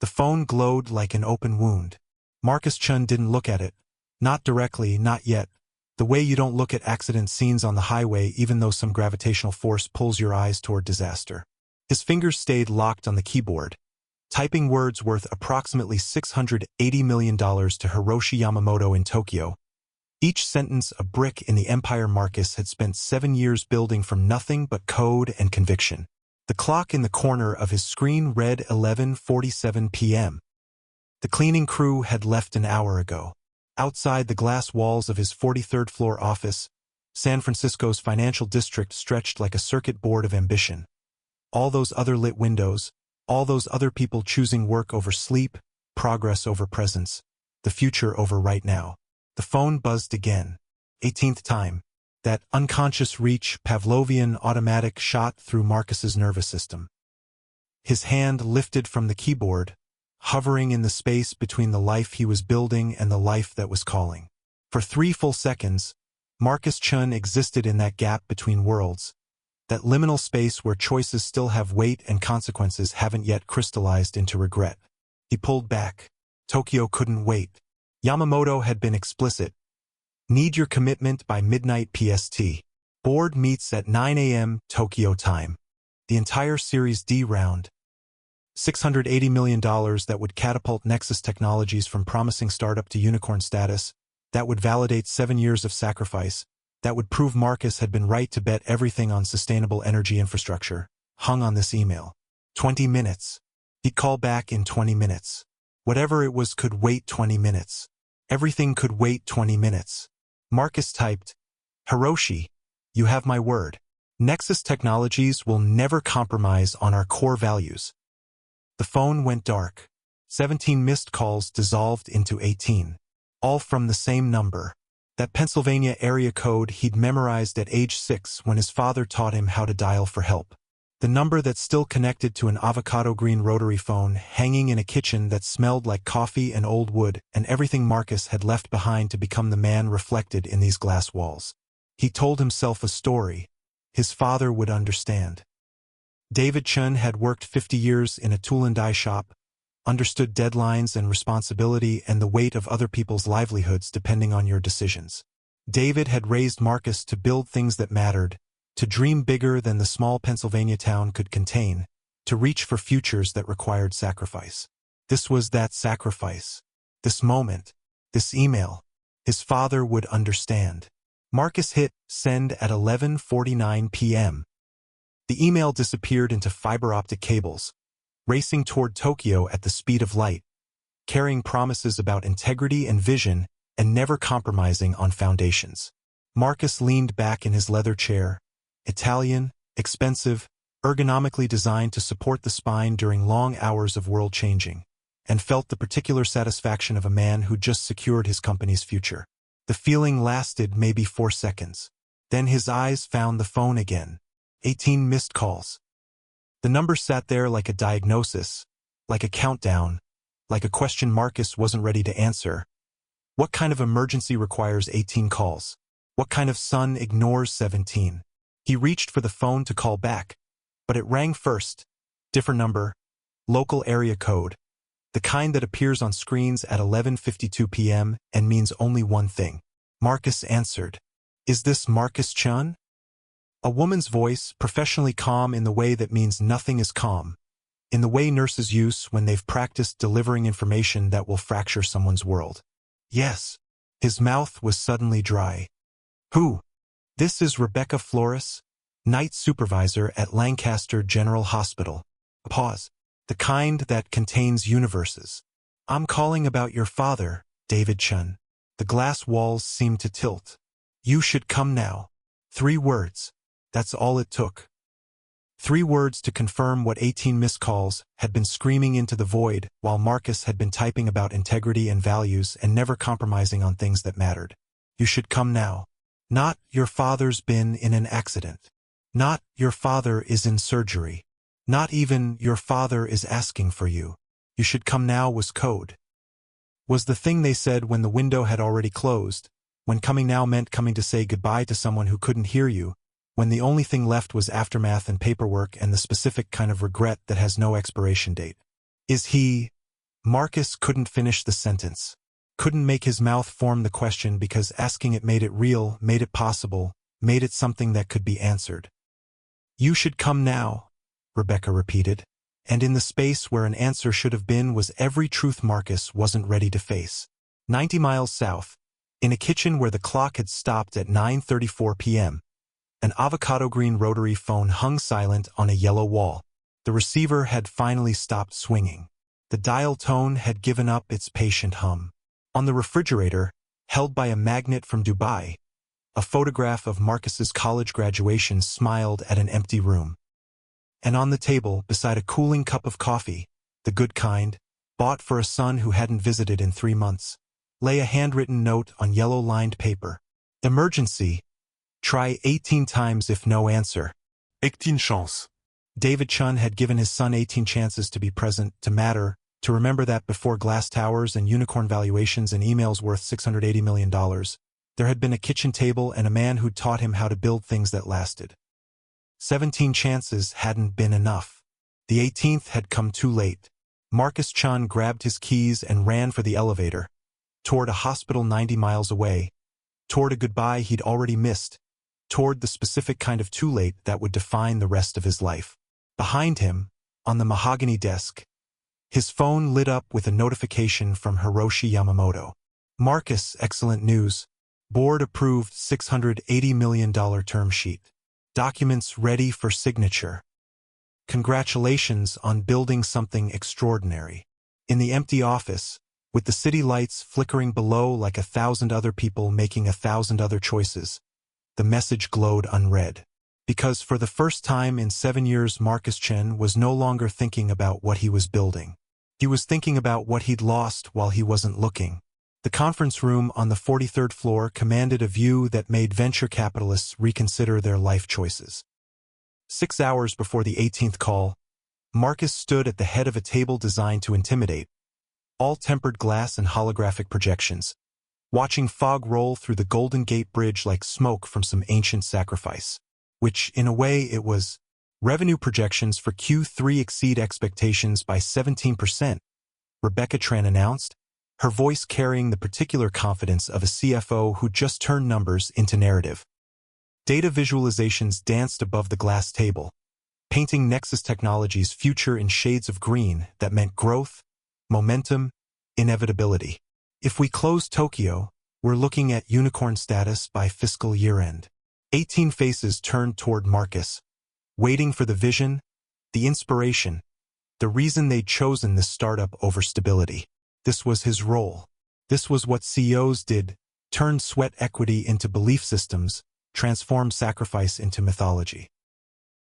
The phone glowed like an open wound. Marcus Chun didn't look at it. Not directly, not yet. The way you don't look at accident scenes on the highway even though some gravitational force pulls your eyes toward disaster. His fingers stayed locked on the keyboard, typing words worth approximately $680 million to Hiroshi Yamamoto in Tokyo. Each sentence a brick in the empire Marcus had spent 7 years building from nothing but code and conviction. The clock in the corner of his screen read 11:47 p.m. The cleaning crew had left an hour ago. Outside the glass walls of his 43rd floor office, San Francisco's financial district stretched like a circuit board of ambition. All those other lit windows, all those other people choosing work over sleep, progress over presence, the future over right now. The phone buzzed again. 18th time. That unconscious reach, Pavlovian automatic shot through Marcus's nervous system. His hand lifted from the keyboard, hovering in the space between the life he was building and the life that was calling. For 3 full seconds, Marcus Chun existed in that gap between worlds, that liminal space where choices still have weight and consequences haven't yet crystallized into regret. He pulled back. Tokyo couldn't wait. Yamamoto had been explicit. Need your commitment by midnight PST. Board meets at 9 a.m. Tokyo time. The entire Series D round. $680 million that would catapult Nexus Technologies from promising startup to unicorn status, that would validate 7 years of sacrifice, that would prove Marcus had been right to bet everything on sustainable energy infrastructure, hung on this email. 20 minutes. He'd call back in 20 minutes. Whatever it was could wait 20 minutes. Everything could wait 20 minutes. Marcus typed, Hiroshi, you have my word. Nexus Technologies will never compromise on our core values. The phone went dark. 17 missed calls dissolved into 18. All from the same number. That Pennsylvania area code he'd memorized at age 6 when his father taught him how to dial for help. The number that still connected to an avocado green rotary phone hanging in a kitchen that smelled like coffee and old wood and everything Marcus had left behind to become the man reflected in these glass walls. He told himself a story. His father would understand. David Chun had worked 50 years in a tool and die shop, understood deadlines and responsibility and the weight of other people's livelihoods depending on your decisions. David had raised Marcus to build things that mattered, to dream bigger than the small Pennsylvania town could contain, to reach for futures that required sacrifice. This was that sacrifice. This moment. This email. His father would understand. Marcus hit send at 11:49 p.m. The email disappeared into fiber optic cables, racing toward Tokyo at the speed of light, carrying promises about integrity and vision and never compromising on foundations. Marcus leaned back in his leather chair, Italian, expensive, ergonomically designed to support the spine during long hours of world-changing, and felt the particular satisfaction of a man who just secured his company's future. The feeling lasted maybe 4 seconds. Then his eyes found the phone again. 18 missed calls. The number sat there like a diagnosis, like a countdown, like a question Marcus wasn't ready to answer. What kind of emergency requires 18 calls? What kind of son ignores 17? He reached for the phone to call back, but it rang first. Different number, local area code, the kind that appears on screens at 11:52 p.m. and means only one thing. Marcus answered. Is this Marcus Chun? A woman's voice, professionally calm in the way that means nothing is calm, in the way nurses use when they've practiced delivering information that will fracture someone's world. Yes. His mouth was suddenly dry. Who? This is Rebecca Flores, night supervisor at Lancaster General Hospital. Pause. The kind that contains universes. I'm calling about your father, David Chun. The glass walls seemed to tilt. You should come now. 3 words. That's all it took. 3 words to confirm what 18 missed calls had been screaming into the void while Marcus had been typing about integrity and values and never compromising on things that mattered. You should come now. Not, your father's been in an accident. Not, your father is in surgery. Not even, your father is asking for you. You should come now was code. Was the thing they said when the window had already closed, when coming now meant coming to say goodbye to someone who couldn't hear you, when the only thing left was aftermath and paperwork and the specific kind of regret that has no expiration date. Is he, Marcus couldn't finish the sentence. Couldn't make his mouth form the question because asking it made it real, made it possible, made it something that could be answered. "You should come now," Rebecca repeated. And in the space where an answer should have been was every truth Marcus wasn't ready to face. 90 miles south, in a kitchen where the clock had stopped at 9:34 p.m., an avocado-green rotary phone hung silent on a yellow wall. The receiver had finally stopped swinging. The dial tone had given up its patient hum. On the refrigerator, held by a magnet from Dubai, a photograph of Marcus's college graduation smiled at an empty room. And on the table, beside a cooling cup of coffee, the good kind, bought for a son who hadn't visited in 3 months, lay a handwritten note on yellow-lined paper. "Emergency. Try 18 times if no answer. 18 chances. David Chun had given his son 18 chances to be present, to matter, to remember that before glass towers and unicorn valuations and emails worth $680 million, there had been a kitchen table and a man who'd taught him how to build things that lasted. 17 chances hadn't been enough. The 18th had come too late. Marcus Chun grabbed his keys and ran for the elevator, toward a hospital 90 miles away, toward a goodbye he'd already missed, toward the specific kind of too late that would define the rest of his life. Behind him, on the mahogany desk, his phone lit up with a notification from Hiroshi Yamamoto. "Marcus, excellent news. Board approved $680 million term sheet. Documents ready for signature. Congratulations on building something extraordinary." In the empty office, with the city lights flickering below like 1,000 other people making 1,000 other choices, the message glowed unread. Because for the first time in 7 years, Marcus Chen was no longer thinking about what he was building. He was thinking about what he'd lost while he wasn't looking. The conference room on the 43rd floor commanded a view that made venture capitalists reconsider their life choices. 6 hours before the 18th call, Marcus stood at the head of a table designed to intimidate, all tempered glass and holographic projections, watching fog roll through the Golden Gate Bridge like smoke from some ancient sacrifice, which, in a way, it was. Revenue projections for Q3 exceed expectations by 17%, Rebecca Tran announced, her voice carrying the particular confidence of a CFO who just turned numbers into narrative. Data visualizations danced above the glass table, painting Nexus Technologies' future in shades of green that meant growth, momentum, inevitability. If we close Tokyo, we're looking at unicorn status by fiscal year-end. 18 faces turned toward Marcus, waiting for the vision, the inspiration, the reason they'd chosen this startup over stability. This was his role. This was what CEOs did, turn sweat equity into belief systems, transform sacrifice into mythology.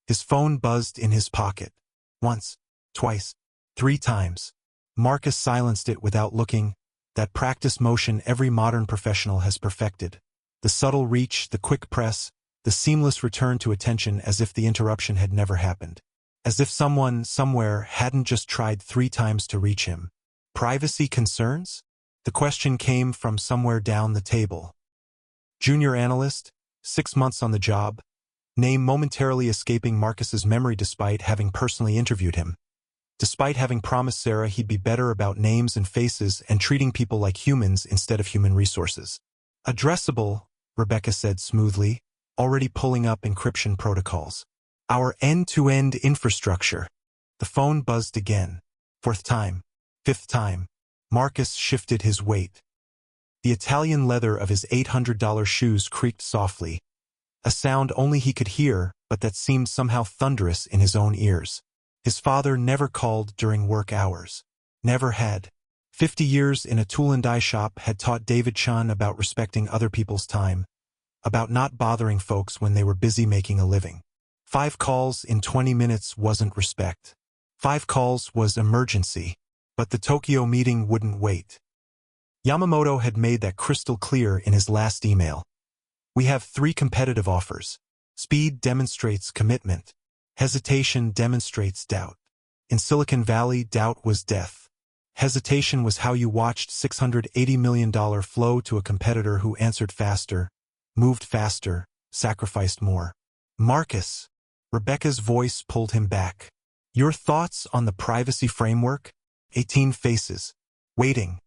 His phone buzzed in his pocket. Once, twice, 3 times. Marcus silenced it without looking, that practice motion every modern professional has perfected. The subtle reach, the quick press, the seamless return to attention as if the interruption had never happened. As if someone, somewhere, hadn't just tried 3 times to reach him. Privacy concerns? The question came from somewhere down the table. Junior analyst, 6 months on the job, name momentarily escaping Marcus's memory despite having personally interviewed him. Despite having promised Sarah he'd be better about names and faces and treating people like humans instead of human resources. Addressable, Rebecca said smoothly, already pulling up encryption protocols. Our end-to-end infrastructure. The phone buzzed again. 4th time. 5th time. Marcus shifted his weight. The Italian leather of his $800 shoes creaked softly, a sound only he could hear, but that seemed somehow thunderous in his own ears. His father never called during work hours. Never had. 50 years in a tool and die shop had taught David Chun about respecting other people's time, about not bothering folks when they were busy making a living. 5 calls in 20 minutes wasn't respect. 5 calls was emergency. But the Tokyo meeting wouldn't wait. Yamamoto had made that crystal clear in his last email. We have 3 competitive offers. Speed demonstrates commitment. Hesitation demonstrates doubt. In Silicon Valley, doubt was death. Hesitation was how you watched $680 million flow to a competitor who answered faster, moved faster, sacrificed more. Marcus, Rebecca's voice pulled him back. Your thoughts on the privacy framework? 18 faces. Waiting.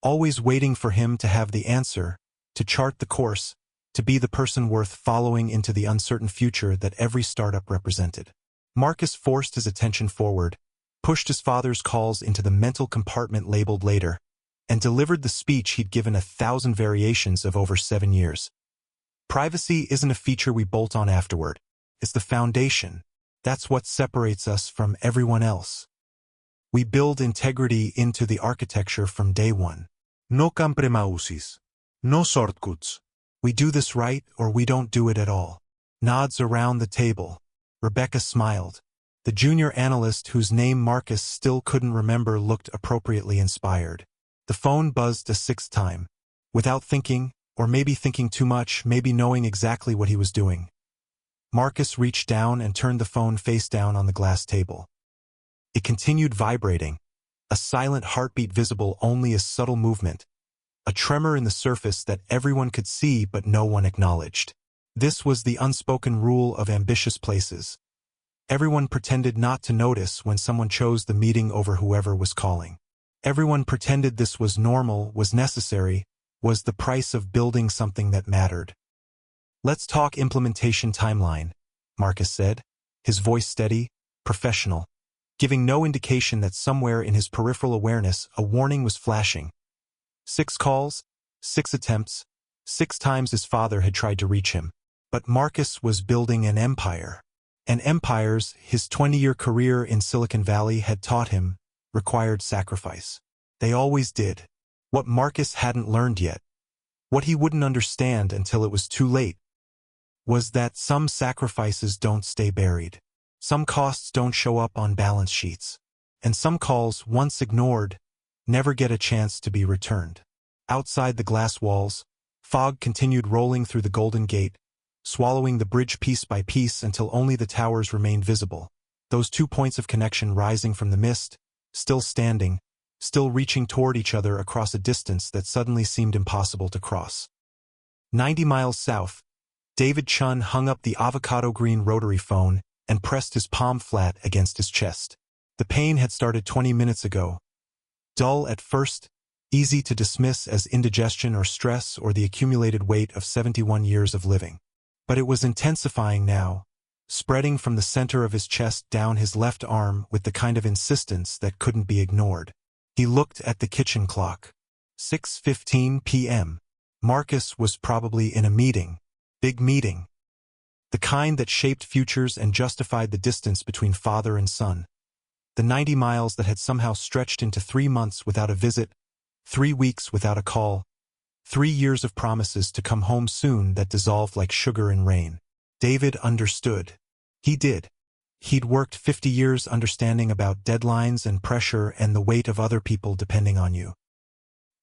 Always waiting for him to have the answer, to chart the course, to be the person worth following into the uncertain future that every startup represented. Marcus forced his attention forward, pushed his father's calls into the mental compartment labeled later, and delivered the speech he'd given 1,000 variations of over 7 years. Privacy isn't a feature we bolt on afterward. It's the foundation. That's what separates us from everyone else. We build integrity into the architecture from day one. No compromises. No shortcuts. We do this right or we don't do it at all. Nods around the table. Rebecca smiled. The junior analyst whose name Marcus still couldn't remember looked appropriately inspired. The phone buzzed a 6th time. Without thinking, or maybe thinking too much, maybe knowing exactly what he was doing. Marcus reached down and turned the phone face down on the glass table. It continued vibrating, a silent heartbeat visible only as subtle movement, a tremor in the surface that everyone could see but no one acknowledged. This was the unspoken rule of ambitious places. Everyone pretended not to notice when someone chose the meeting over whoever was calling. Everyone pretended this was normal, was necessary, was the price of building something that mattered. Let's talk implementation timeline, Marcus said, his voice steady, professional, giving no indication that somewhere in his peripheral awareness a warning was flashing. 6 calls, 6 attempts, 6 times his father had tried to reach him. But Marcus was building an empire. And empires, his 20-year career in Silicon Valley had taught him, required sacrifice. They always did. What Marcus hadn't learned yet, what he wouldn't understand until it was too late, was that some sacrifices don't stay buried. Some costs don't show up on balance sheets. And some calls, once ignored, never get a chance to be returned. Outside the glass walls, fog continued rolling through the Golden Gate, swallowing the bridge piece by piece until only the towers remained visible, those 2 points of connection rising from the mist, still standing, still reaching toward each other across a distance that suddenly seemed impossible to cross. 90 miles south, David Chun hung up the avocado-green rotary phone and pressed his palm flat against his chest. The pain had started 20 minutes ago. Dull at first, easy to dismiss as indigestion or stress or the accumulated weight of 71 years of living. But it was intensifying now, spreading from the center of his chest down his left arm with the kind of insistence that couldn't be ignored. He looked at the kitchen clock. 6:15 p.m. Marcus was probably in a meeting. Big meeting. The kind that shaped futures and justified the distance between father and son. The 90 miles that had somehow stretched into 3 months without a visit, 3 weeks without a call, 3 years of promises to come home soon that dissolved like sugar in rain. David understood. He did. He'd worked 50 years understanding about deadlines and pressure and the weight of other people depending on you.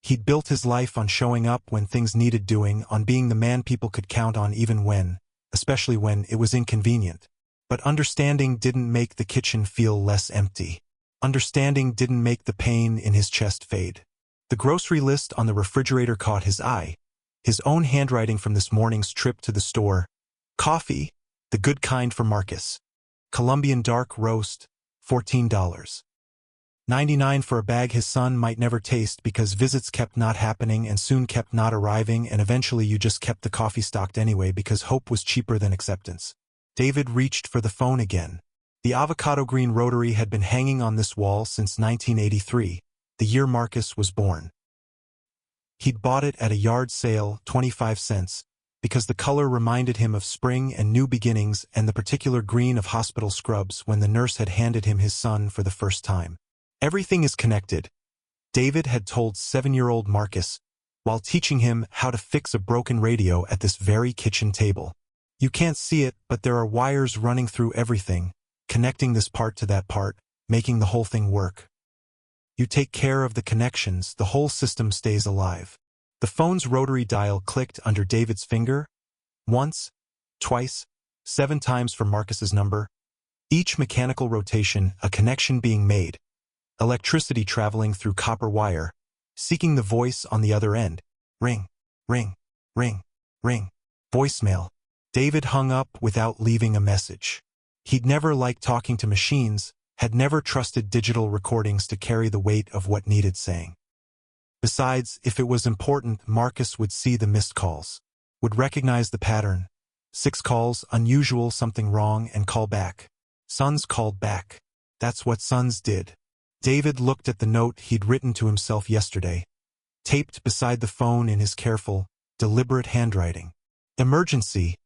He'd built his life on showing up when things needed doing, on being the man people could count on even when, especially when it was inconvenient. But understanding didn't make the kitchen feel less empty. Understanding didn't make the pain in his chest fade. The grocery list on the refrigerator caught his eye, his own handwriting from this morning's trip to the store. Coffee, the good kind for Marcus. Colombian dark roast, $14. 99 for a bag his son might never taste because visits kept not happening and soon kept not arriving, and eventually you just kept the coffee stocked anyway because hope was cheaper than acceptance. David reached for the phone again. The avocado-green rotary had been hanging on this wall since 1983, the year Marcus was born. He'd bought it at a yard sale, 25 cents, because the color reminded him of spring and new beginnings and the particular green of hospital scrubs when the nurse had handed him his son for the first time. Everything is connected, David had told 7-year-old Marcus, while teaching him how to fix a broken radio at this very kitchen table. You can't see it, but there are wires running through everything, connecting this part to that part, making the whole thing work. You take care of the connections, the whole system stays alive. The phone's rotary dial clicked under David's finger. Once, twice, 7 times for Marcus's number. Each mechanical rotation, a connection being made. Electricity traveling through copper wire, seeking the voice on the other end. Ring, ring, ring, ring. Voicemail. David hung up without leaving a message. He'd never liked talking to machines, had never trusted digital recordings to carry the weight of what needed saying. Besides, if it was important, Marcus would see the missed calls, would recognize the pattern. 6 calls, unusual, something wrong, and call back. Sons called back. That's what sons did. David looked at the note he'd written to himself yesterday, taped beside the phone in his careful, deliberate handwriting. Emergency.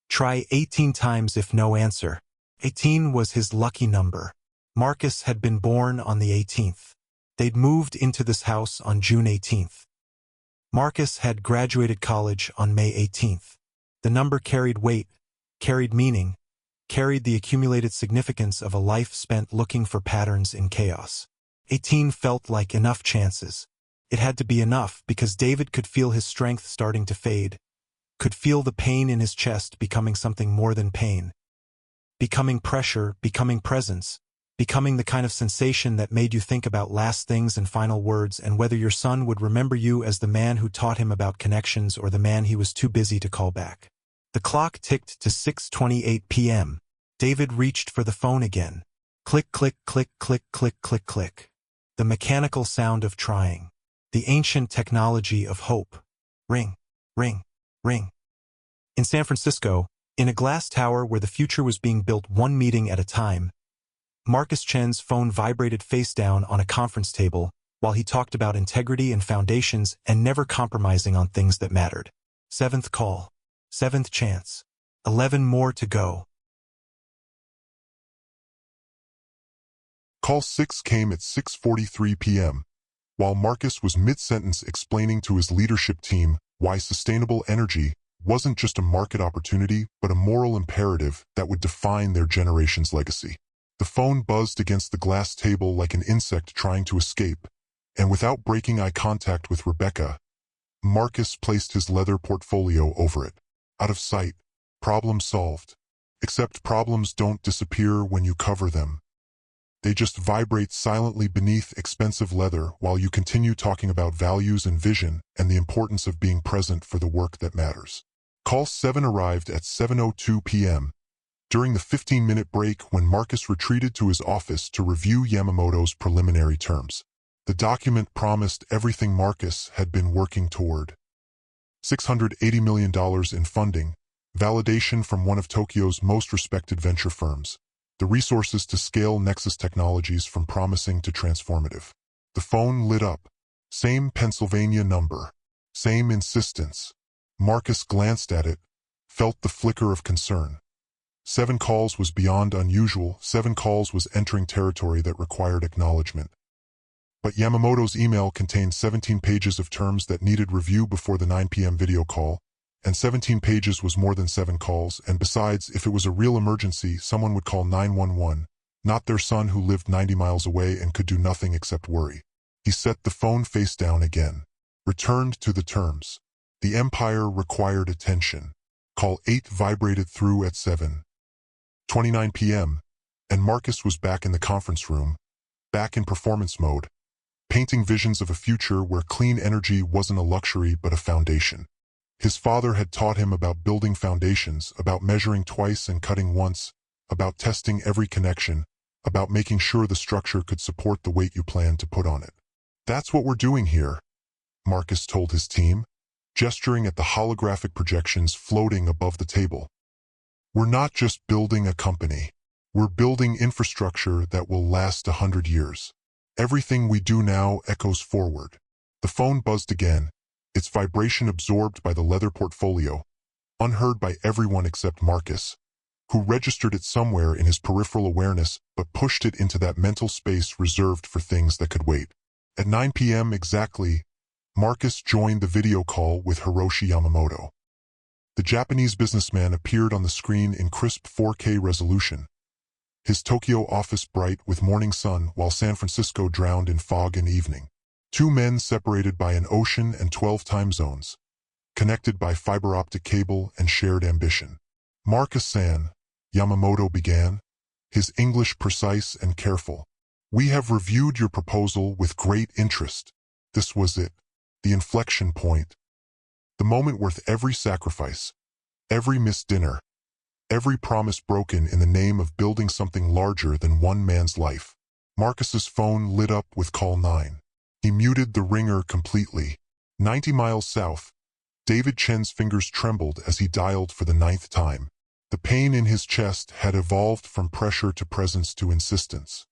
Try 18 times if no answer. 18 was his lucky number. Marcus had been born on the 18th. They'd moved into this house on June 18th. Marcus had graduated college on May 18th. The number carried weight, carried meaning, carried the accumulated significance of a life spent looking for patterns in chaos. 18 felt like enough chances. It had to be enough because David could feel his strength starting to fade, could feel the pain in his chest becoming something more than pain, becoming pressure, becoming presence, becoming the kind of sensation that made you think about last things and final words and whether your son would remember you as the man who taught him about connections or the man he was too busy to call back. The clock ticked to 6:28 p.m. David reached for the phone again. Click, click, click, click, click, click, click. The mechanical sound of trying. The ancient technology of hope. Ring, ring, ring. In San Francisco, in a glass tower where the future was being built one meeting at a time, Marcus Chen's phone vibrated face down on a conference table while he talked about integrity and foundations and never compromising on things that mattered. 7th call. 7th chance. 11 more to go. Call 6 came at 6:43 p.m. While Marcus was mid-sentence explaining to his leadership team why sustainable energy wasn't just a market opportunity but a moral imperative that would define their generation's legacy. The phone buzzed against the glass table like an insect trying to escape, and without breaking eye contact with Rebecca, Marcus placed his leather portfolio over it. Out of sight. Problem solved. Except problems don't disappear when you cover them. They just vibrate silently beneath expensive leather while you continue talking about values and vision and the importance of being present for the work that matters. Call 7 arrived at 7:02 p.m. during the 15-minute break when Marcus retreated to his office to review Yamamoto's preliminary terms. The document promised everything Marcus had been working toward. $680 million in funding, validation from one of Tokyo's most respected venture firms, the resources to scale Nexus technologies from promising to transformative. The phone lit up. Same Pennsylvania number. Same insistence. Marcus glanced at it, felt the flicker of concern. 7 calls was beyond unusual. 7 calls was entering territory that required acknowledgement. But Yamamoto's email contained 17 pages of terms that needed review before the 9 p.m. video call, and 17 pages was more than 7 calls, and besides, if it was a real emergency, someone would call 911, not their son who lived 90 miles away and could do nothing except worry. He set the phone face down again. Returned to the terms. The empire required attention. Call 8 vibrated through at 7:29 p.m., and Marcus was back in the conference room, back in performance mode, painting visions of a future where clean energy wasn't a luxury but a foundation. His father had taught him about building foundations, about measuring twice and cutting once, about testing every connection, about making sure the structure could support the weight you planned to put on it. That's what we're doing here, Marcus told his team, gesturing at the holographic projections floating above the table. We're not just building a company. We're building infrastructure that will last 100 years. Everything we do now echoes forward. The phone buzzed again, its vibration absorbed by the leather portfolio, unheard by everyone except Marcus, who registered it somewhere in his peripheral awareness but pushed it into that mental space reserved for things that could wait. At 9 p.m. exactly, Marcus joined the video call with Hiroshi Yamamoto. The Japanese businessman appeared on the screen in crisp 4K resolution, his Tokyo office bright with morning sun while San Francisco drowned in fog and evening. 2 men separated by an ocean and 12 time zones, connected by fiber optic cable and shared ambition. Marcus-san, Yamamoto began, his English precise and careful. We have reviewed your proposal with great interest. This was it, the inflection point. The moment worth every sacrifice, every missed dinner, Every promise broken in the name of building something larger than one man's life. Marcus's phone lit up with call 9. He muted the ringer completely. 90 miles south. David Chen's fingers trembled as he dialed for the 9th time. The pain in his chest had evolved from pressure to presence to insistence.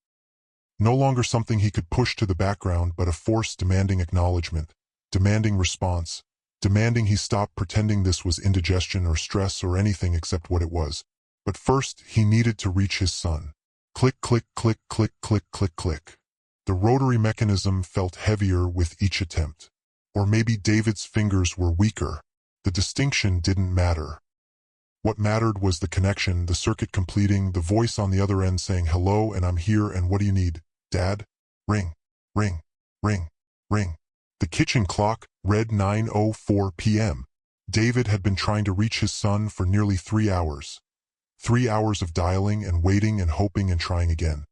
No longer something he could push to the background, but a force demanding acknowledgement, demanding response, demanding he stop pretending this was indigestion or stress or anything except what it was. But first, he needed to reach his son. Click, click, click, click, click, click, click. The rotary mechanism felt heavier with each attempt. Or maybe David's fingers were weaker. The distinction didn't matter. What mattered was the connection, the circuit completing, the voice on the other end saying, "Hello, and I'm here, and what do you need, Dad?" Ring, ring, ring, ring. The kitchen clock read 9:04 p.m. David had been trying to reach his son for nearly 3 hours. 3 hours of dialing and waiting and hoping and trying again.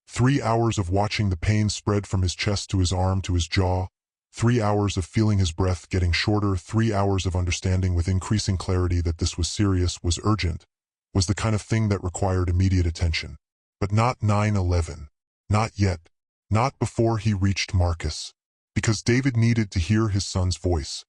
3 hours of watching the pain spread from his chest to his arm to his jaw. 3 hours of feeling his breath getting shorter. 3 hours of understanding with increasing clarity that this was serious, was urgent, was the kind of thing that required immediate attention. But not 9/11. Not yet. Not before he reached Marcus. Because David needed to hear his son's voice.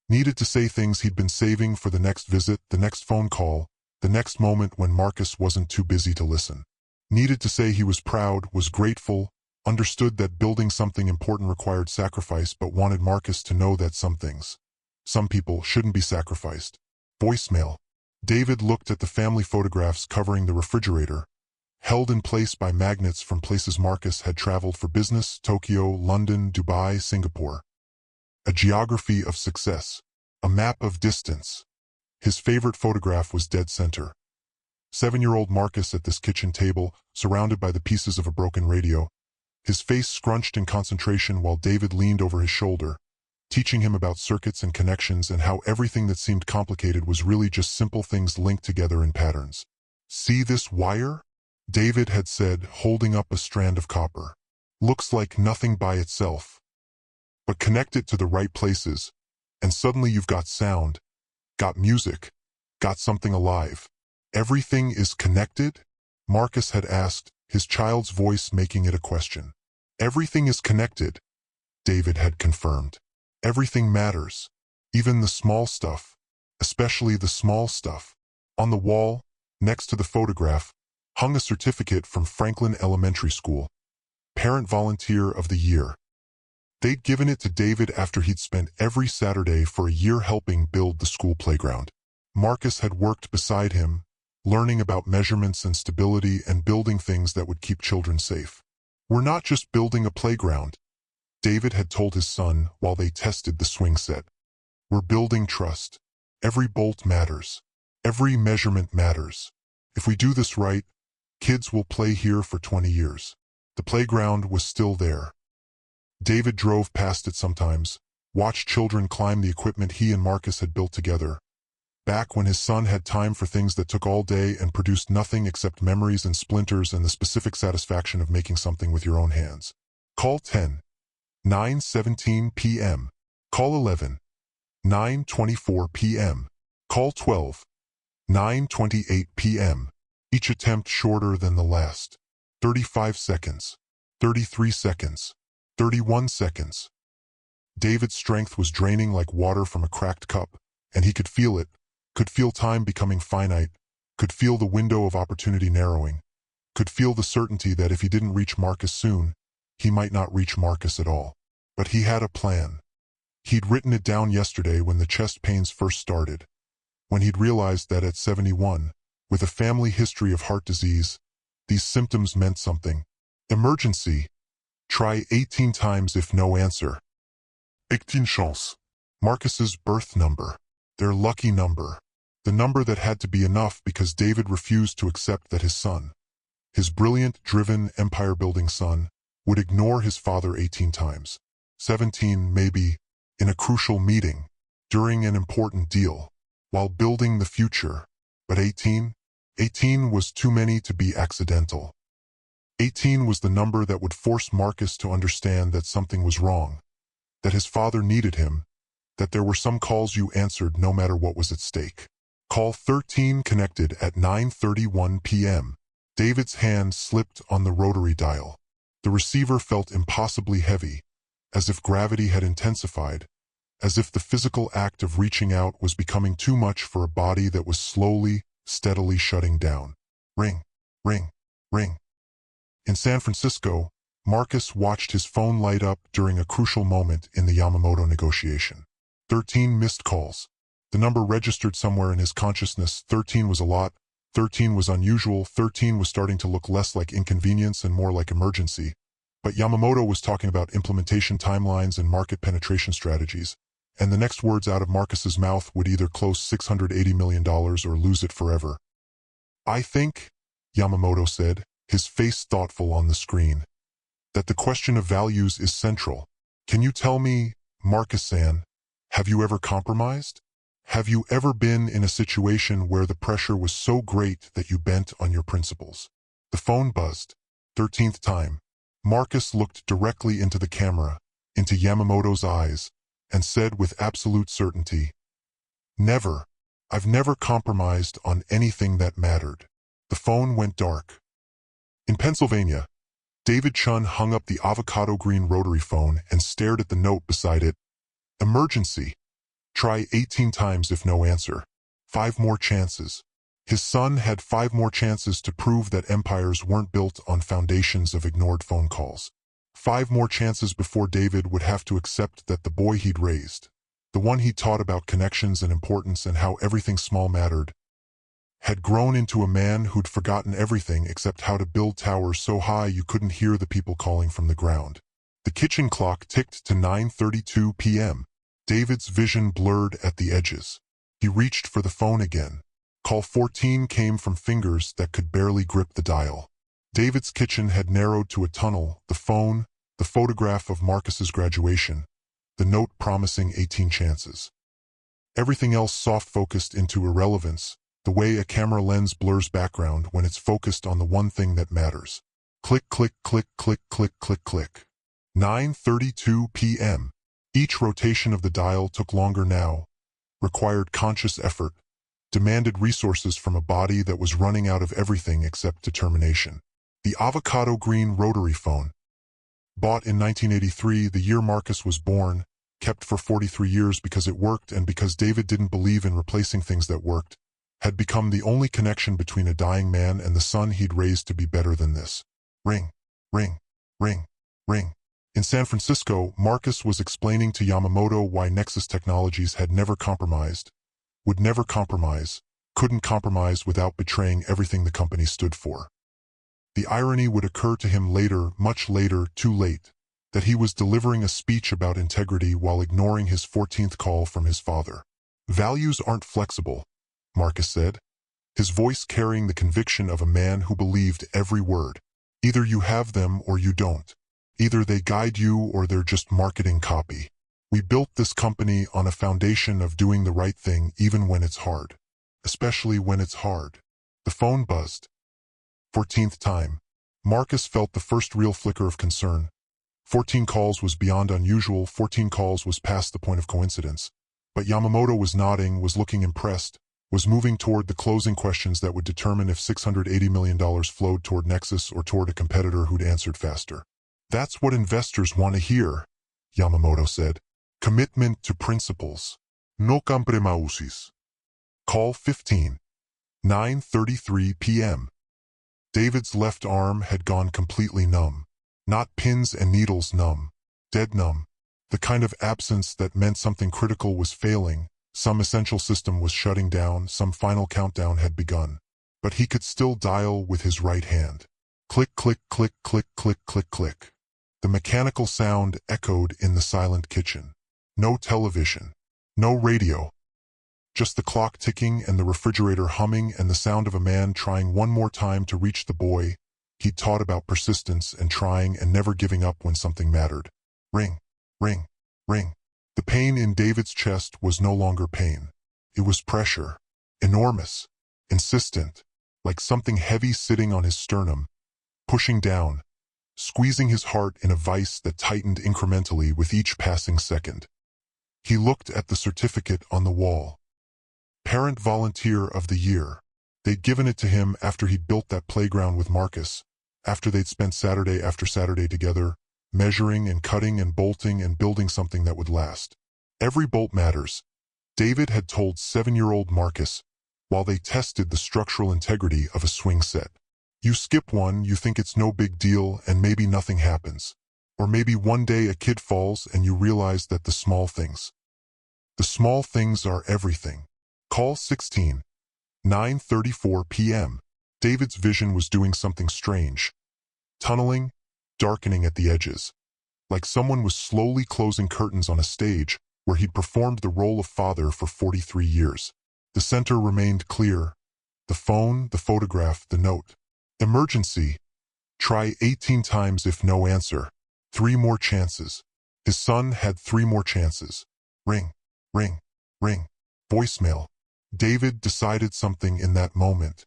Needed to say things he'd been saving for the next visit, the next phone call, the next moment when Marcus wasn't too busy to listen. Needed to say he was proud, was grateful, understood that building something important required sacrifice, but wanted Marcus to know that some things, some people, shouldn't be sacrificed. Voicemail. David looked at the family photographs covering the refrigerator, held in place by magnets from places Marcus had traveled for business: Tokyo, London, Dubai, Singapore. A geography of success. A map of distance. His favorite photograph was dead center. 7-year-old Marcus at this kitchen table, surrounded by the pieces of a broken radio, his face scrunched in concentration while David leaned over his shoulder, teaching him about circuits and connections and how everything that seemed complicated was really just simple things linked together in patterns. "See this wire?" David had said, holding up a strand of copper. "Looks like nothing by itself. But connect it to the right places, and suddenly you've got sound, got music, got something alive. Everything is connected?" Marcus had asked, his child's voice making it a question. "Everything is connected," David had confirmed. "Everything matters. Even the small stuff. Especially the small stuff." On the wall, next to the photograph, hung a certificate from Franklin Elementary School. Parent Volunteer of the Year. They'd given it to David after he'd spent every Saturday for a year helping build the school playground. Marcus had worked beside him, learning about measurements and stability and building things that would keep children safe. "We're not just building a playground," David had told his son while they tested the swing set. "We're building trust. Every bolt matters. Every measurement matters. If we do this right, kids will play here for 20 years. The playground was still there. David drove past it sometimes, watched children climb the equipment he and Marcus had built together. Back when his son had time for things that took all day and produced nothing except memories and splinters and the specific satisfaction of making something with your own hands. Call 10. 9:17 p.m. Call 11. 9:24 p.m. Call 12. 9:28 p.m. Each attempt shorter than the last. 35 seconds. 33 seconds. 31 seconds. David's strength was draining like water from a cracked cup, and he could feel it. Could feel time becoming finite, could feel the window of opportunity narrowing, could feel the certainty that if he didn't reach Marcus soon, he might not reach Marcus at all. But he had a plan. He'd written it down yesterday when the chest pains first started, when he'd realized that at 71, with a family history of heart disease, these symptoms meant something. Emergency. Try 18 times if no answer. 18 chance. Marcus's birth number. Their lucky number. The number that had to be enough because David refused to accept that his son, his brilliant, driven, empire-building son, would ignore his father 18 times. 17, maybe, in a crucial meeting, during an important deal, while building the future. But 18? 18 was too many to be accidental. 18 was the number that would force Marcus to understand that something was wrong, that his father needed him, that there were some calls you answered no matter what was at stake. Call 13 connected at 9:31 p.m. David's hand slipped on the rotary dial. The receiver felt impossibly heavy, as if gravity had intensified, as if the physical act of reaching out was becoming too much for a body that was slowly, steadily shutting down. Ring, ring, ring. In San Francisco, Marcus watched his phone light up during a crucial moment in the Yamamoto negotiation. 13 missed calls. The number registered somewhere in his consciousness. 13 was a lot. 13 was unusual. 13 was starting to look less like inconvenience and more like emergency. But Yamamoto was talking about implementation timelines and market penetration strategies, and the next words out of Marcus's mouth would either close $680 million or lose it forever. "I think," Yamamoto said, his face thoughtful on the screen, "that the question of values is central. Can you tell me, Marcus-san, have you ever compromised? Have you ever been in a situation where the pressure was so great that you bent on your principles?" The phone buzzed. 13th time. Marcus looked directly into the camera, into Yamamoto's eyes, and said with absolute certainty, "Never. I've never compromised on anything that mattered." The phone went dark. In Pennsylvania, David Chun hung up the avocado green rotary phone and stared at the note beside it. "Emergency. Try 18 times if no answer. 5 more chances." His son had 5 more chances to prove that empires weren't built on foundations of ignored phone calls. 5 more chances before David would have to accept that the boy he'd raised, the one he taught about connections and importance and how everything small mattered, had grown into a man who'd forgotten everything except how to build towers so high you couldn't hear the people calling from the ground. The kitchen clock ticked to 9:32 p.m. David's vision blurred at the edges. He reached for the phone again. Call 14 came from fingers that could barely grip the dial. David's kitchen had narrowed to a tunnel, the phone, the photograph of Marcus's graduation, the note promising 18 chances. Everything else soft-focused into irrelevance, the way a camera lens blurs background when it's focused on the one thing that matters. Click, click, click, click, click, click, click. 9:32 p.m. Each rotation of the dial took longer now, required conscious effort, demanded resources from a body that was running out of everything except determination. The avocado green rotary phone. Bought in 1983, the year Marcus was born, kept for 43 years because it worked and because David didn't believe in replacing things that worked, had become the only connection between a dying man and the son he'd raised to be better than this. Ring, ring, ring, ring. In San Francisco, Marcus was explaining to Yamamoto why Nexus Technologies had never compromised, would never compromise, couldn't compromise without betraying everything the company stood for. The irony would occur to him later, much later, too late, that he was delivering a speech about integrity while ignoring his 14th call from his father. "Values aren't flexible," Marcus said, his voice carrying the conviction of a man who believed every word. "Either you have them or you don't. Either they guide you or they're just marketing copy. We built this company on a foundation of doing the right thing even when it's hard. Especially when it's hard." The phone buzzed. 14th time. Marcus felt the first real flicker of concern. 14 calls was beyond unusual, 14 calls was past the point of coincidence. But Yamamoto was nodding, was looking impressed, was moving toward the closing questions that would determine if $680 million flowed toward Nexus or toward a competitor who'd answered faster. "That's what investors want to hear," Yamamoto said. "Commitment to principles. No compromises." Call 15. 9:33 p.m. David's left arm had gone completely numb. Not pins and needles numb. Dead numb. The kind of absence that meant something critical was failing, some essential system was shutting down, some final countdown had begun. But he could still dial with his right hand. Click, click, click, click, click, click, click. The mechanical sound echoed in the silent kitchen. No television. No radio. Just the clock ticking and the refrigerator humming and the sound of a man trying one more time to reach the boy he'd taught about persistence and trying and never giving up when something mattered. Ring, ring, ring. The pain in David's chest was no longer pain. It was pressure. Enormous. Insistent. Like something heavy sitting on his sternum. Pushing down. Squeezing his heart in a vice that tightened incrementally with each passing second. He looked at the certificate on the wall. Parent Volunteer of the Year. They'd given it to him after he'd built that playground with Marcus, after they'd spent Saturday after Saturday together, measuring and cutting and bolting and building something that would last. Every bolt matters, David had told 7-year-old Marcus, while they tested the structural integrity of a swing set. You skip one, you think it's no big deal, and maybe nothing happens. Or maybe one day a kid falls and you realize that the small things are everything. Call 16. 9:34 p.m. David's vision was doing something strange. Tunneling, darkening at the edges. Like someone was slowly closing curtains on a stage where he'd performed the role of father for 43 years. The center remained clear. The phone, the photograph, the note. Emergency. Try 18 times if no answer. 3 more chances. His son had 3 more chances. Ring, ring, ring. Voicemail. David decided something in that moment.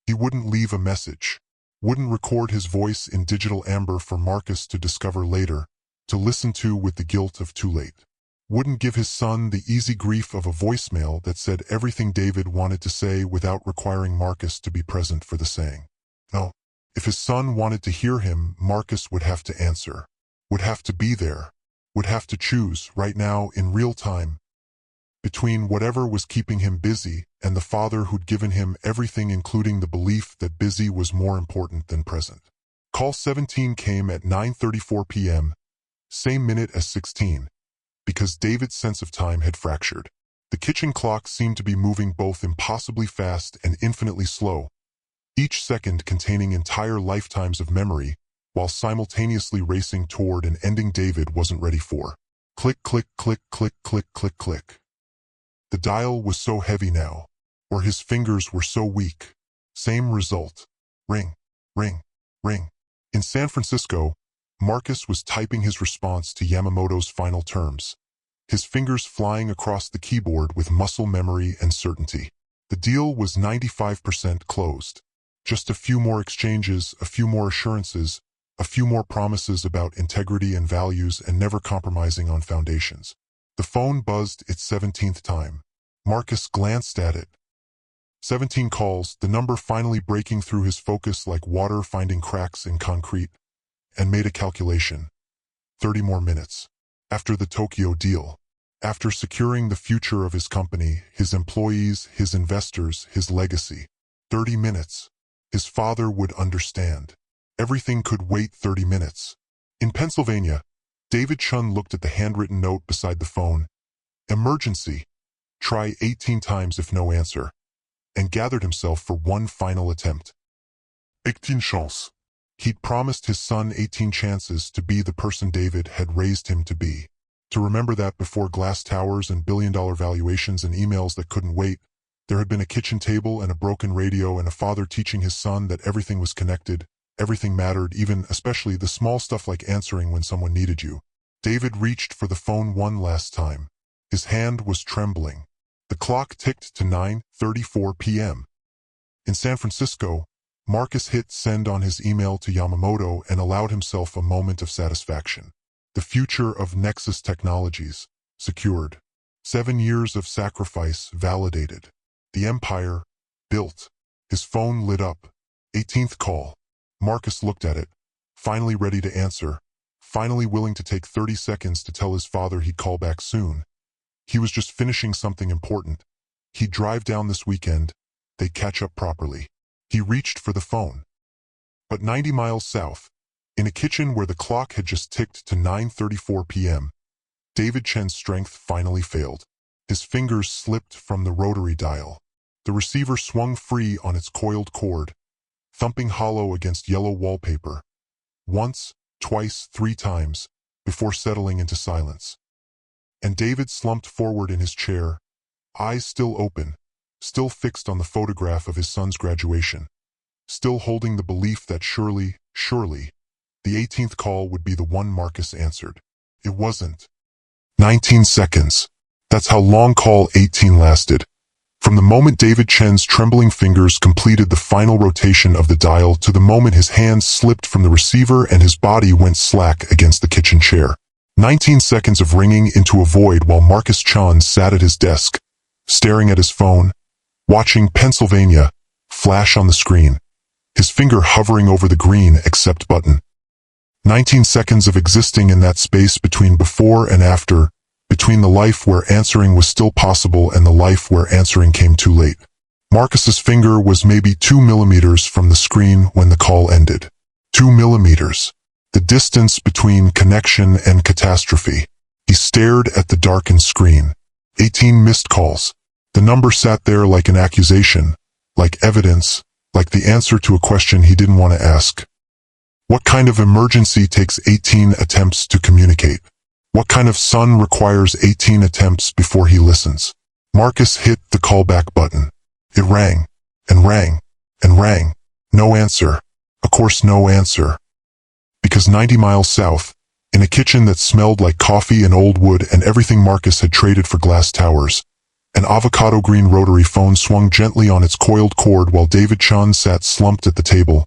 He wouldn't leave a message, wouldn't record his voice in digital amber for Marcus to discover later, to listen to with the guilt of too late. Wouldn't give his son the easy grief of a voicemail that said everything David wanted to say without requiring Marcus to be present for the saying. No. If his son wanted to hear him, Marcus would have to answer, would have to be there, would have to choose right now in real time, between whatever was keeping him busy and the father who'd given him everything, including the belief that busy was more important than present. Call 17 came at 9:34 p.m., same minute as 16, because David's sense of time had fractured. The kitchen clock seemed to be moving both impossibly fast and infinitely slow, each second containing entire lifetimes of memory, while simultaneously racing toward an ending David wasn't ready for. Click, click, click, click, click, click, click. The dial was so heavy now, or his fingers were so weak. Same result. Ring, ring, ring. In San Francisco, Marcus was typing his response to Yamamoto's final terms, his fingers flying across the keyboard with muscle memory and certainty. The deal was 95% closed. Just a few more exchanges, a few more assurances, a few more promises about integrity and values and never compromising on foundations. The phone buzzed its 17th time. Marcus glanced at it. 17 calls, the number finally breaking through his focus like water finding cracks in concrete, and made a calculation. 30 more minutes. After the Tokyo deal. After securing the future of his company, his employees, his investors, his legacy. 30 minutes. His father would understand. Everything could wait 30 minutes. In Pennsylvania, David Chun looked at the handwritten note beside the phone. Emergency. Try 18 times if no answer. And gathered himself for one final attempt. 18 chances. He'd promised his son 18 chances to be the person David had raised him to be. To remember that before glass towers and billion-dollar valuations and emails that couldn't wait, there had been a kitchen table and a broken radio and a father teaching his son that everything was connected, everything mattered, even especially the small stuff like answering when someone needed you. David reached for the phone one last time. His hand was trembling. The clock ticked to 9:34 p.m. In San Francisco, Marcus hit send on his email to Yamamoto and allowed himself a moment of satisfaction. The future of Nexus Technologies, secured. 7 years of sacrifice validated. The empire, built. His phone lit up. 18th call. Marcus looked at it, finally ready to answer, finally willing to take 30 seconds to tell his father he'd call back soon. He was just finishing something important. He'd drive down this weekend. They'd catch up properly. He reached for the phone. But 90 miles south, in a kitchen where the clock had just ticked to 9:34 p.m., David Chen's strength finally failed. His fingers slipped from the rotary dial. The receiver swung free on its coiled cord, thumping hollow against yellow wallpaper. Once, twice, 3 times, before settling into silence. And David slumped forward in his chair, eyes still open, still fixed on the photograph of his son's graduation, still holding the belief that surely, the 18th call would be the one Marcus answered. It wasn't. 19 seconds. That's how long call 18 lasted. From the moment David Chen's trembling fingers completed the final rotation of the dial to the moment his hands slipped from the receiver and his body went slack against the kitchen chair. 19 seconds of ringing into a void while Marcus Chan sat at his desk, staring at his phone, watching Pennsylvania flash on the screen, his finger hovering over the green accept button. 19 seconds of existing in that space between before and after, between the life where answering was still possible and the life where answering came too late. Marcus's finger was maybe 2 millimeters from the screen when the call ended. 2 millimeters. The distance between connection and catastrophe. He stared at the darkened screen. 18 missed calls. The number sat there like an accusation, like evidence, like the answer to a question he didn't want to ask. What kind of emergency takes 18 attempts to communicate? What kind of son requires 18 attempts before he listens? Marcus hit the callback button. It rang, and rang, and rang. No answer. Of course no answer. Because 90 miles south, in a kitchen that smelled like coffee and old wood and everything Marcus had traded for glass towers, an avocado green rotary phone swung gently on its coiled cord while David Chun sat slumped at the table,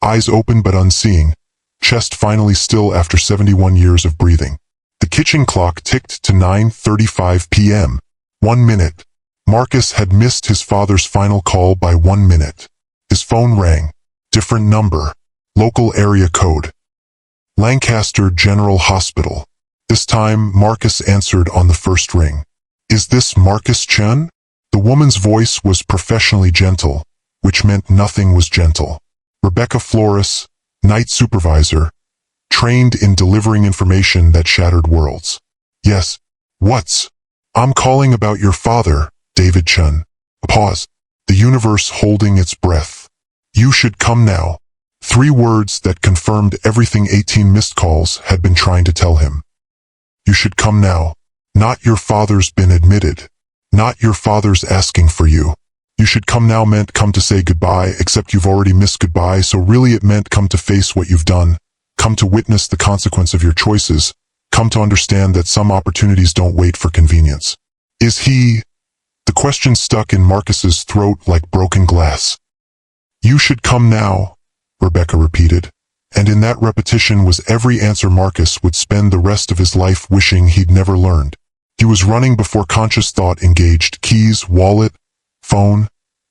eyes open but unseeing, chest finally still after 71 years of breathing. The kitchen clock ticked to 9:35 p.m. 1 minute. Marcus had missed his father's final call by 1 minute. His phone rang. Different number. Local area code. Lancaster General Hospital. This time, Marcus answered on the first ring. Is this Marcus Chun? The woman's voice was professionally gentle, which meant nothing was gentle. Rebecca Flores, night supervisor, trained in delivering information that shattered worlds. Yes. What's? I'm calling about your father, David Chun. A pause. The universe holding its breath. You should come now. 3 words that confirmed everything 18 missed calls had been trying to tell him. You should come now. Not your father's been admitted. Not your father's asking for you. You should come now meant come to say goodbye, except you've already missed goodbye, so really it meant come to face what you've done, come to witness the consequence of your choices, come to understand that some opportunities don't wait for convenience. Is he? The question stuck in Marcus's throat like broken glass. You should come now, Rebecca repeated, and in that repetition was every answer Marcus would spend the rest of his life wishing he'd never learned. He was running before conscious thought engaged. Keys, wallet, phone,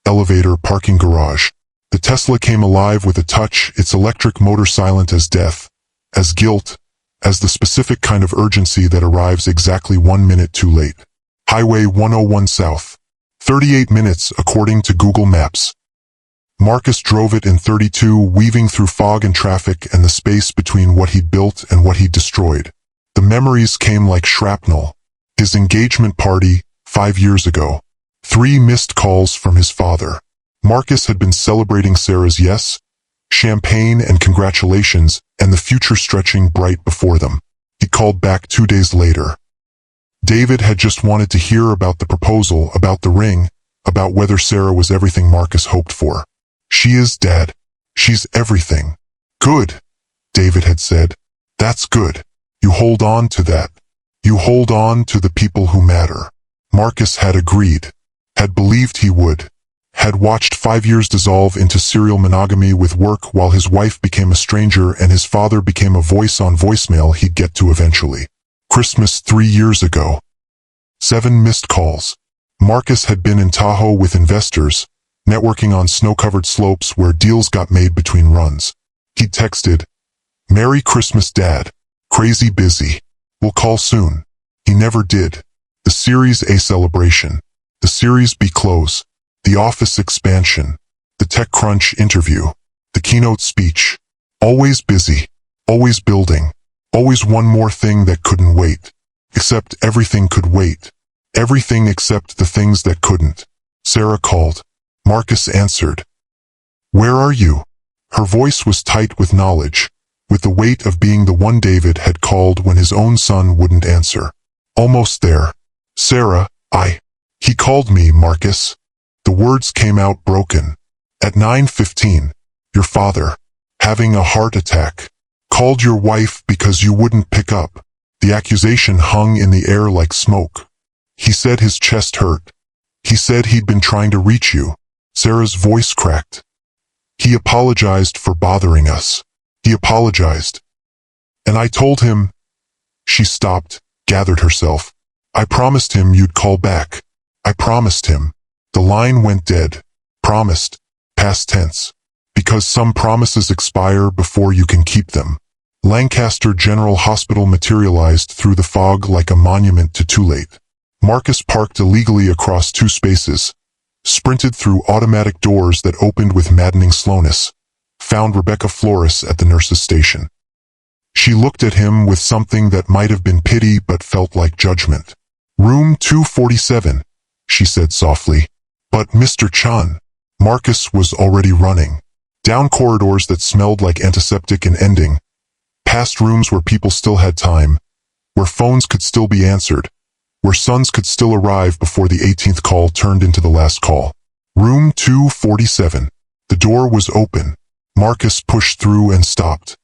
elevator, parking garage. The Tesla came alive with a touch, its electric motor silent as death, as guilt, as the specific kind of urgency that arrives exactly 1 minute too late. Highway 101 South. 38 minutes according to Google Maps. Marcus drove it in 32, weaving through fog and traffic and the space between what he'd built and what he'd destroyed. The memories came like shrapnel. His engagement party, 5 years ago. 3 missed calls from his father. Marcus had been celebrating Sarah's yes, champagne and congratulations, and the future stretching bright before them. He called back 2 days later. David had just wanted to hear about the proposal, about the ring, about whether Sarah was everything Marcus hoped for. She is, Dad. She's everything. Good, David had said. That's good. You hold on to that. You hold on to the people who matter. Marcus had agreed, had believed he would, had watched 5 years dissolve into serial monogamy with work while his wife became a stranger and his father became a voice on voicemail he'd get to eventually. Christmas 3 years ago. 7 missed calls. Marcus had been in Tahoe with investors, networking on snow-covered slopes where deals got made between runs. He'd texted, Merry Christmas, Dad. Crazy busy. We'll call soon. He never did. The Series A celebration. The Series B close. The Office expansion. The TechCrunch interview. The keynote speech. Always busy. Always building. Always one more thing that couldn't wait. Except everything could wait. Everything except the things that couldn't. Sarah called. Marcus answered. Where are you? Her voice was tight with knowledge, with the weight of being the one David had called when his own son wouldn't answer. Almost there. Sarah, He called me, Marcus. The words came out broken. At 9:15, your father, having a heart attack, called your wife because you wouldn't pick up. The accusation hung in the air like smoke. He said his chest hurt. He said he'd been trying to reach you. Sarah's voice cracked. He apologized for bothering us. He apologized. And I told him. She stopped, gathered herself. I promised him you'd call back. I promised him. The line went dead. Promised. Past tense. Because some promises expire before you can keep them. Lancaster General Hospital materialized through the fog like a monument to too late. Marcus parked illegally across two spaces, sprinted through automatic doors that opened with maddening slowness, found Rebecca Flores at the nurse's station. She looked at him with something that might have been pity but felt like judgment. "Room 247, she said softly. "But Mr. Chan." Marcus was already running. Down corridors that smelled like antiseptic and ending, past rooms where people still had time, where phones could still be answered, where sons could still arrive before the 18th call turned into the last call. Room 247. The door was open. Marcus pushed through and stopped.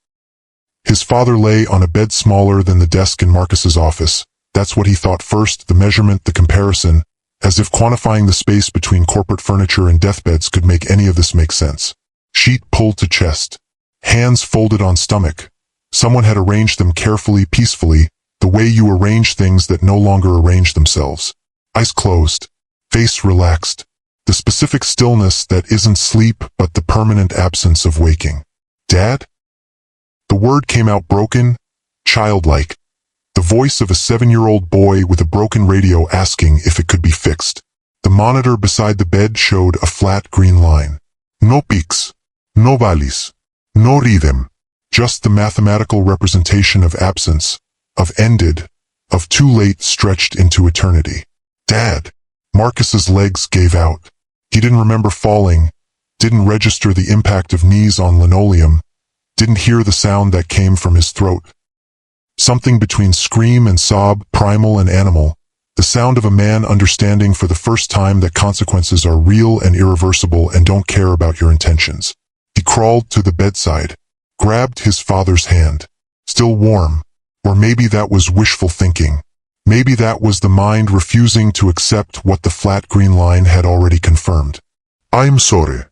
His father lay on a bed smaller than the desk in Marcus's office. That's what he thought first, the measurement, the comparison, as if quantifying the space between corporate furniture and deathbeds could make any of this make sense. Sheet pulled to chest. Hands folded on stomach. Someone had arranged them carefully, peacefully, the way you arrange things that no longer arrange themselves. Eyes closed. Face relaxed. The specific stillness that isn't sleep but the permanent absence of waking. "Dad?" The word came out broken, childlike. The voice of a 7-year-old boy with a broken radio asking if it could be fixed. The monitor beside the bed showed a flat green line. No peaks. No valleys. No rhythm. Just the mathematical representation of absence, of ended, of too late stretched into eternity. "Dad." Marcus's legs gave out. He didn't remember falling, didn't register the impact of knees on linoleum, didn't hear the sound that came from his throat. Something between scream and sob, primal and animal, the sound of a man understanding for the first time that consequences are real and irreversible and don't care about your intentions. He crawled to the bedside, grabbed his father's hand. Still warm. Or maybe that was wishful thinking. Maybe that was the mind refusing to accept what the flat green line had already confirmed. "I'm sorry."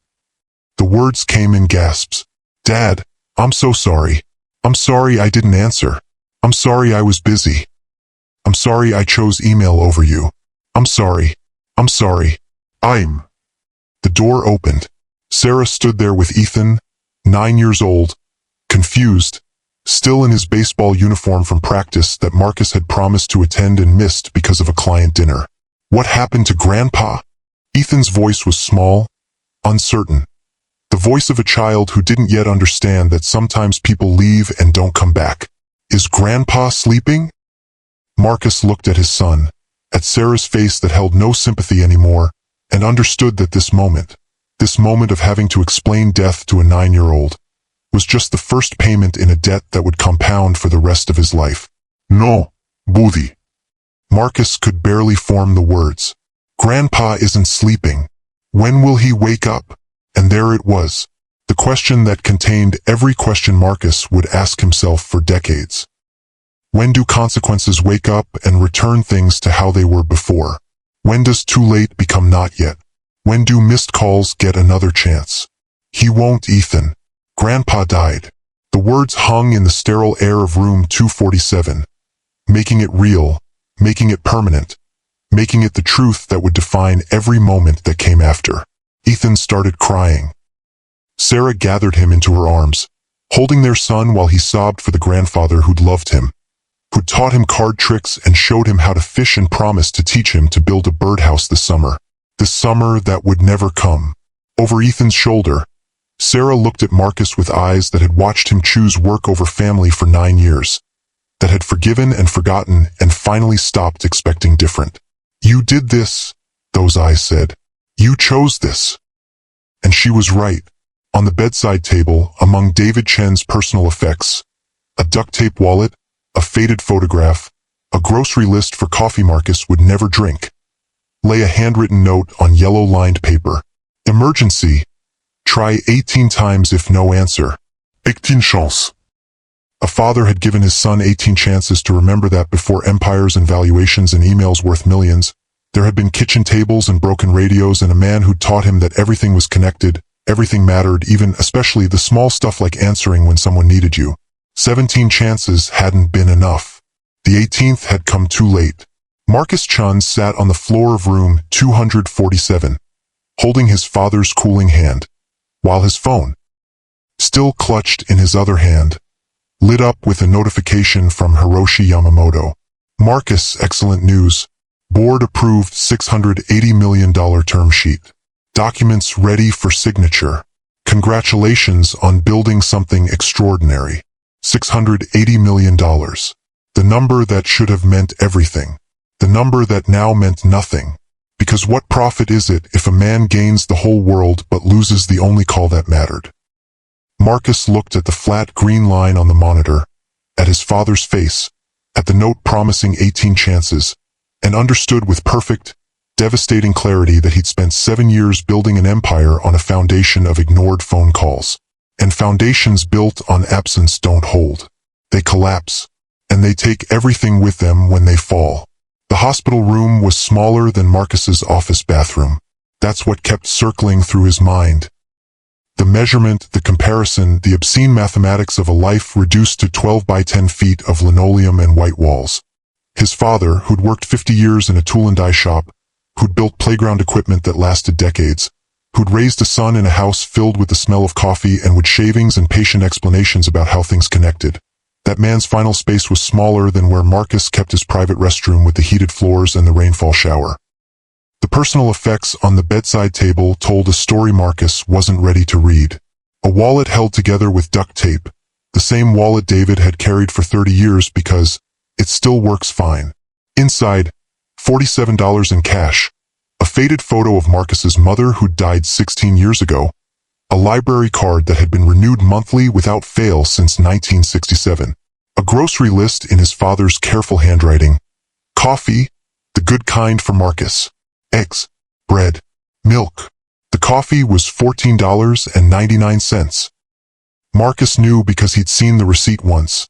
The words came in gasps. "Dad, I'm so sorry. I'm sorry I didn't answer. I'm sorry I was busy. I'm sorry I chose email over you. I'm sorry. I'm sorry. I'm." The door opened. Sarah stood there with Ethan, 9 years old, confused, still in his baseball uniform from practice that Marcus had promised to attend and missed because of a client dinner. "What happened to Grandpa?" Ethan's voice was small, uncertain. The voice of a child who didn't yet understand that sometimes people leave and don't come back. "Is Grandpa sleeping?" Marcus looked at his son, at Sarah's face that held no sympathy anymore, and understood that this moment of having to explain death to a 9-year-old, was just the first payment in a debt that would compound for the rest of his life. "No, Buddy." Marcus could barely form the words. "Grandpa isn't sleeping. When will he wake up?" And there it was, the question that contained every question Marcus would ask himself for decades. When do consequences wake up and return things to how they were before? When does too late become not yet? When do missed calls get another chance? "He won't, Ethan. Grandpa died." The words hung in the sterile air of room 247, making it real, making it permanent, making it the truth that would define every moment that came after. Ethan started crying. Sarah gathered him into her arms, holding their son while he sobbed for the grandfather who'd loved him, who'd taught him card tricks and showed him how to fish and promised to teach him to build a birdhouse this summer that would never come. Over Ethan's shoulder, Sarah looked at Marcus with eyes that had watched him choose work over family for 9 years, that had forgiven and forgotten and finally stopped expecting different. "You did this," those eyes said. "You chose this." And she was right. On the bedside table, among David Chen's personal effects, a duct tape wallet, a faded photograph, a grocery list for coffee Marcus would never drink, lay a handwritten note on yellow-lined paper. "Emergency. Try 18 times if no answer. 18 chances." A father had given his son 18 chances to remember that before empires and valuations and emails worth millions, there had been kitchen tables and broken radios and a man who taught him that everything was connected, everything mattered, even especially the small stuff like answering when someone needed you. 17 chances hadn't been enough. The 18th had come too late. Marcus Chun sat on the floor of room 247, holding his father's cooling hand, while his phone, still clutched in his other hand, lit up with a notification from Hiroshi Yamamoto. Marcus, excellent news. Board approved $680 million term sheet. Documents ready for signature. Congratulations on building something extraordinary. $680 million. The number that should have meant everything. The number that now meant nothing. Because what profit is it if a man gains the whole world but loses the only call that mattered? Marcus looked at the flat green line on the monitor, at his father's face, at the note promising 18 chances, and understood with perfect, devastating clarity that he'd spent 7 years building an empire on a foundation of ignored phone calls. And foundations built on absence don't hold. They collapse, and they take everything with them when they fall. The hospital room was smaller than Marcus's office bathroom. That's what kept circling through his mind. The measurement, the comparison, the obscene mathematics of a life reduced to 12 by 10 feet of linoleum and white walls. His father, who'd worked 50 years in a tool and die shop, who'd built playground equipment that lasted decades, who'd raised a son in a house filled with the smell of coffee and with shavings and patient explanations about how things connected. That man's final space was smaller than where Marcus kept his private restroom with the heated floors and the rainfall shower. The personal effects on the bedside table told a story Marcus wasn't ready to read. A wallet held together with duct tape, the same wallet David had carried for 30 years because it still works fine. Inside, $47 in cash, a faded photo of Marcus's mother who'd died 16 years ago, a library card that had been renewed monthly without fail since 1967, a grocery list in his father's careful handwriting, coffee, the good kind for Marcus, eggs, bread, milk. The coffee was $14.99. Marcus knew because he'd seen the receipt once,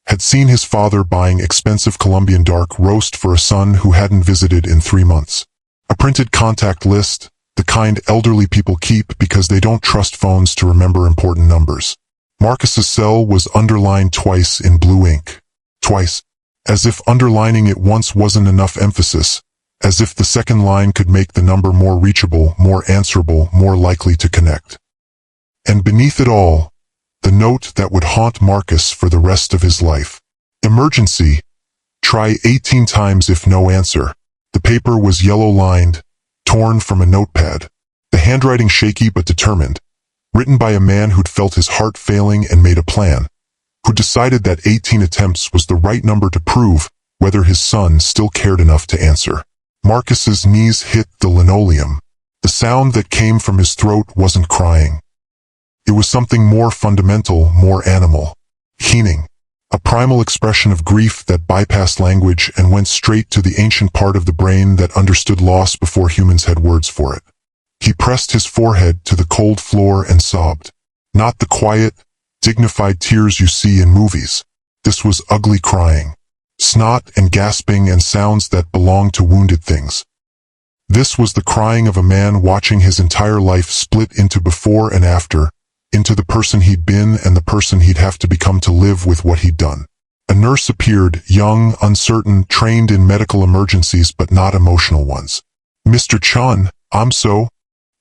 had seen his father buying expensive Colombian dark roast for a son who hadn't visited in 3 months. A printed contact list, the kind elderly people keep because they don't trust phones to remember important numbers. Marcus's cell was underlined twice in blue ink. Twice. As if underlining it once wasn't enough emphasis. As if the second line could make the number more reachable, more answerable, more likely to connect. And beneath it all, the note that would haunt Marcus for the rest of his life. Emergency. Try 18 times if no answer. The paper was yellow-lined, torn from a notepad. The handwriting shaky but determined. Written by a man who'd felt his heart failing and made a plan. Who decided that 18 attempts was the right number to prove whether his son still cared enough to answer. Marcus's knees hit the linoleum. The sound that came from his throat wasn't crying. It was something more fundamental, more animal. Keening. A primal expression of grief that bypassed language and went straight to the ancient part of the brain that understood loss before humans had words for it. He pressed his forehead to the cold floor and sobbed. Not the quiet, dignified tears you see in movies. This was ugly crying. Snot and gasping and sounds that belong to wounded things. This was the crying of a man watching his entire life split into before and after, into the person he'd been and the person he'd have to become to live with what he'd done. A nurse appeared, young, uncertain, trained in medical emergencies but not emotional ones. Mr. Chun, I'm so...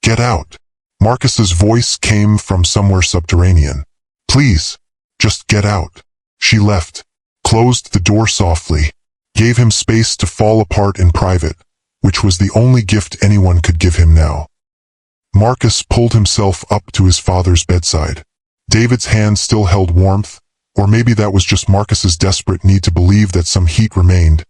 Get out. Marcus's voice came from somewhere subterranean. Please, just get out. She left, closed the door softly, gave him space to fall apart in private, which was the only gift anyone could give him now. Marcus pulled himself up to his father's bedside. David's hand still held warmth, or maybe that was just Marcus's desperate need to believe that some heat remained,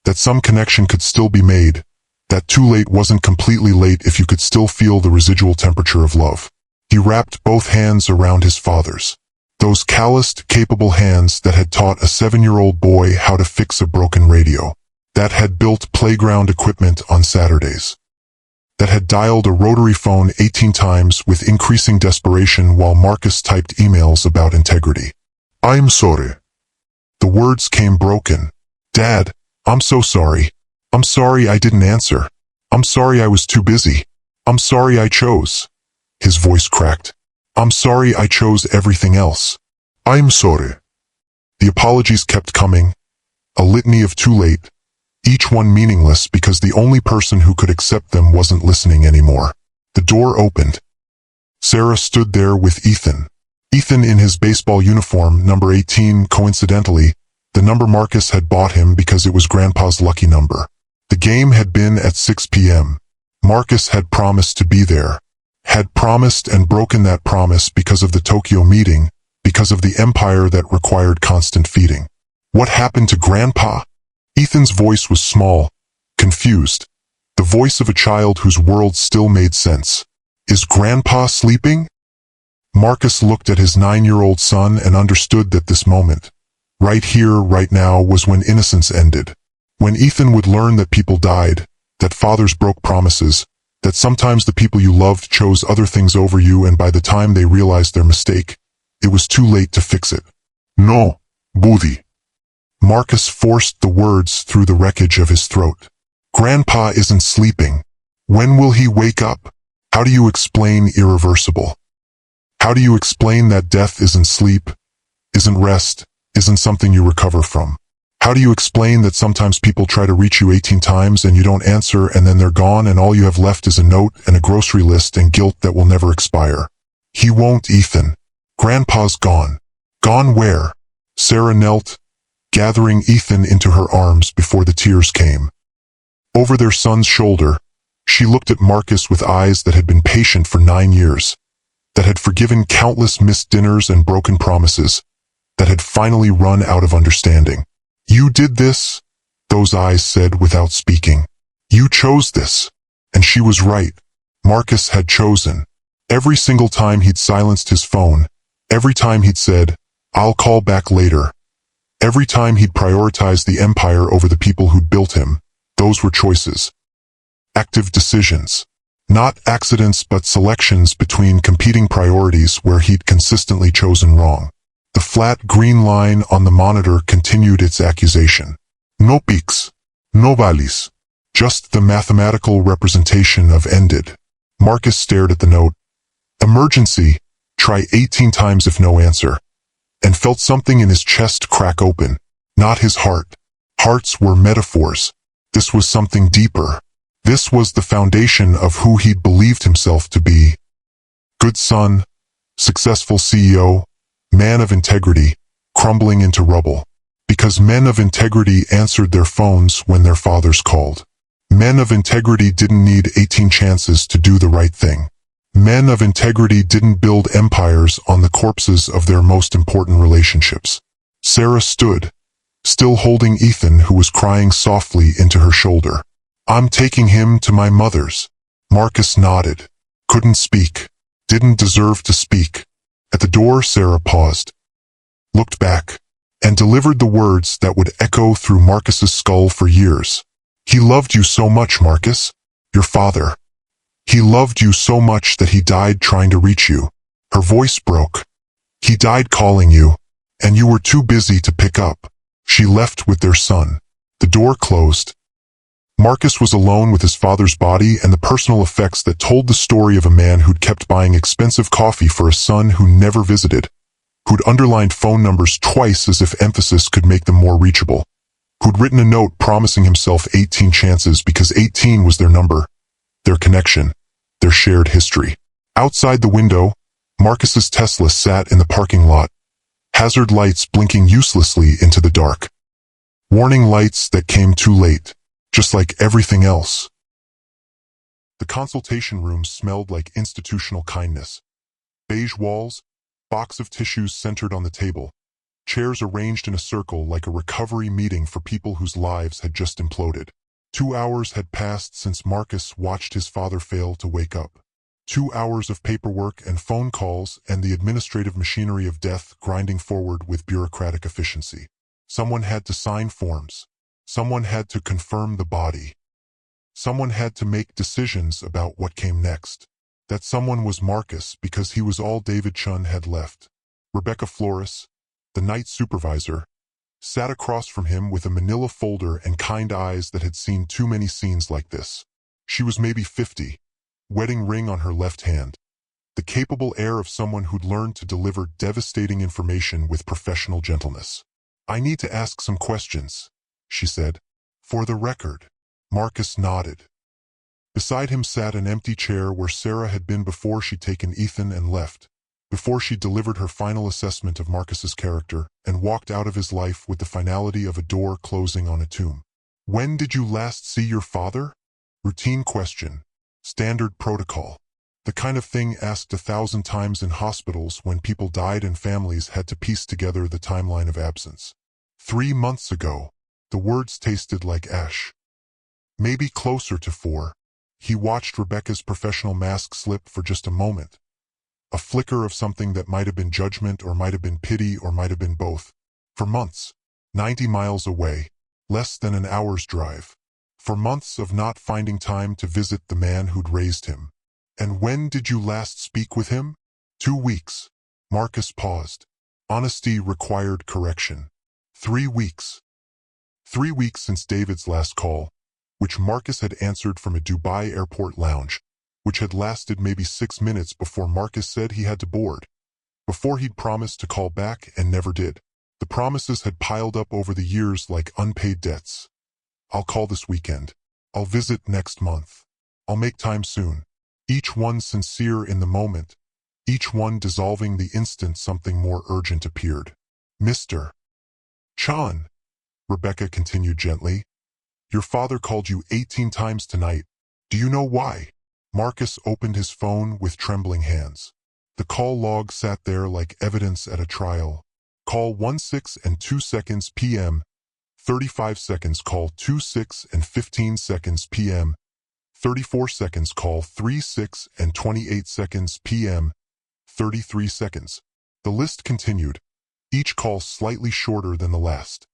that some connection could still be made, that too late wasn't completely late if you could still feel the residual temperature of love. He wrapped both hands around his father's. Those calloused, capable hands that had taught a 7-year-old boy how to fix a broken radio, that had built playground equipment on Saturdays, that had dialed a rotary phone 18 times with increasing desperation while Marcus typed emails about integrity. I'm sorry. The words came broken. Dad, I'm so sorry. I'm sorry I didn't answer. I'm sorry I was too busy. I'm sorry I chose. His voice cracked. I'm sorry I chose everything else. I'm sorry. The apologies kept coming. A litany of too late. each one meaningless because the only person who could accept them wasn't listening anymore. The door opened. Sarah stood there with Ethan. Ethan in his baseball uniform, number 18, coincidentally, the number Marcus had bought him because it was Grandpa's lucky number. The game had been at 6 p.m. Marcus had promised to be there. Had promised and broken that promise because of the Tokyo meeting, because of the empire that required constant feeding. What happened to Grandpa? Ethan's voice was small, confused. The voice of a child whose world still made sense. Is Grandpa sleeping? Marcus looked at his 9-year-old son and understood that this moment, right here, right now, was when innocence ended. When Ethan would learn that people died, that fathers broke promises, that sometimes the people you loved chose other things over you, and by the time they realized their mistake, it was too late to fix it. No, Buddy. Marcus forced the words through the wreckage of his throat. Grandpa isn't sleeping. When will he wake up? How do you explain irreversible? How do you explain that death isn't sleep, isn't rest, isn't something you recover from? How do you explain that sometimes people try to reach you 18 times and you don't answer, and then they're gone and all you have left is a note and a grocery list and guilt that will never expire? He won't, Ethan. Grandpa's gone. Gone where? Sarah knelt, gathering Ethan into her arms before the tears came. Over their son's shoulder, she looked at Marcus with eyes that had been patient for 9 years, that had forgiven countless missed dinners and broken promises, that had finally run out of understanding. You did this, those eyes said without speaking. You chose this. And she was right. Marcus had chosen. Every single time he'd silenced his phone, every time he'd said, I'll call back later, every time he'd prioritized the empire over the people who'd built him, those were choices. Active decisions. Not accidents but selections between competing priorities where he'd consistently chosen wrong. The flat green line on the monitor continued its accusation. No peaks. No valleys. Just the mathematical representation of ended. Marcus stared at the note. Emergency. Try 18 times if no answer. And felt something in his chest crack open. Not his heart. Hearts were metaphors. This was something deeper. This was the foundation of who he'd believed himself to be. Good son, successful CEO, man of integrity, crumbling into rubble. Because men of integrity answered their phones when their fathers called. Men of integrity didn't need 18 chances to do the right thing. Men of integrity didn't build empires on the corpses of their most important relationships. Sarah stood, still holding Ethan, who was crying softly into her shoulder. I'm taking him to my mother's. Marcus nodded. Couldn't speak. Didn't deserve to speak. At the door, Sarah paused, looked back, and delivered the words that would echo through Marcus's skull for years. He loved you so much, Marcus. Your father. He loved you so much that he died trying to reach you. Her voice broke. He died calling you, and you were too busy to pick up. She left with their son. The door closed. Marcus was alone with his father's body and the personal effects that told the story of a man who'd kept buying expensive coffee for a son who never visited, who'd underlined phone numbers twice as if emphasis could make them more reachable, who'd written a note promising himself 18 chances because 18 was their number, their connection, their shared history. Outside the window, Marcus's Tesla sat in the parking lot, hazard lights blinking uselessly into the dark. Warning lights that came too late. Just like everything else. The consultation room smelled like institutional kindness. Beige walls, box of tissues centered on the table, chairs arranged in a circle like a recovery meeting for people whose lives had just imploded. 2 hours had passed since Marcus watched his father fail to wake up. 2 hours of paperwork and phone calls and the administrative machinery of death grinding forward with bureaucratic efficiency. Someone had to sign forms. Someone had to confirm the body. Someone had to make decisions about what came next. That someone was Marcus because he was all David Chun had left. Rebecca Flores, the night supervisor, sat across from him with a manila folder and kind eyes that had seen too many scenes like this. She was maybe 50, wedding ring on her left hand. The capable air of someone who'd learned to deliver devastating information with professional gentleness. I need to ask some questions, she said, For the record. Marcus nodded. Beside him sat an empty chair where Sarah had been before she'd taken Ethan and left, before she delivered her final assessment of Marcus's character and walked out of his life with the finality of a door closing on a tomb. When did you last see your father? Routine question. Standard protocol. The kind of thing asked 1,000 times in hospitals when people died and families had to piece together the timeline of absence. 3 months ago. The words tasted like ash. Maybe closer to 4. He watched Rebecca's professional mask slip for just a moment. A flicker of something that might have been judgment or might have been pity or might have been both. For months. 90 miles away. Less than an hour's drive. For months of not finding time to visit the man who'd raised him. And when did you last speak with him? 2 weeks. Marcus paused. Honesty required correction. 3 weeks. 3 weeks since David's last call, which Marcus had answered from a Dubai airport lounge, which had lasted maybe 6 minutes before Marcus said he had to board, before he'd promised to call back and never did. The promises had piled up over the years like unpaid debts. I'll call this weekend. I'll visit next month. I'll make time soon. Each one sincere in the moment, each one dissolving the instant something more urgent appeared. Mr. Chan, Rebecca continued gently, your father called you 18 times tonight. Do you know why? Marcus opened his phone with trembling hands. The call log sat there like evidence at a trial. Call 16 and 2 seconds p.m. 35 seconds call 26 and 15 seconds p.m. 34 seconds call 36 and 28 seconds p.m. 33 seconds. The list continued, each call slightly shorter than the last.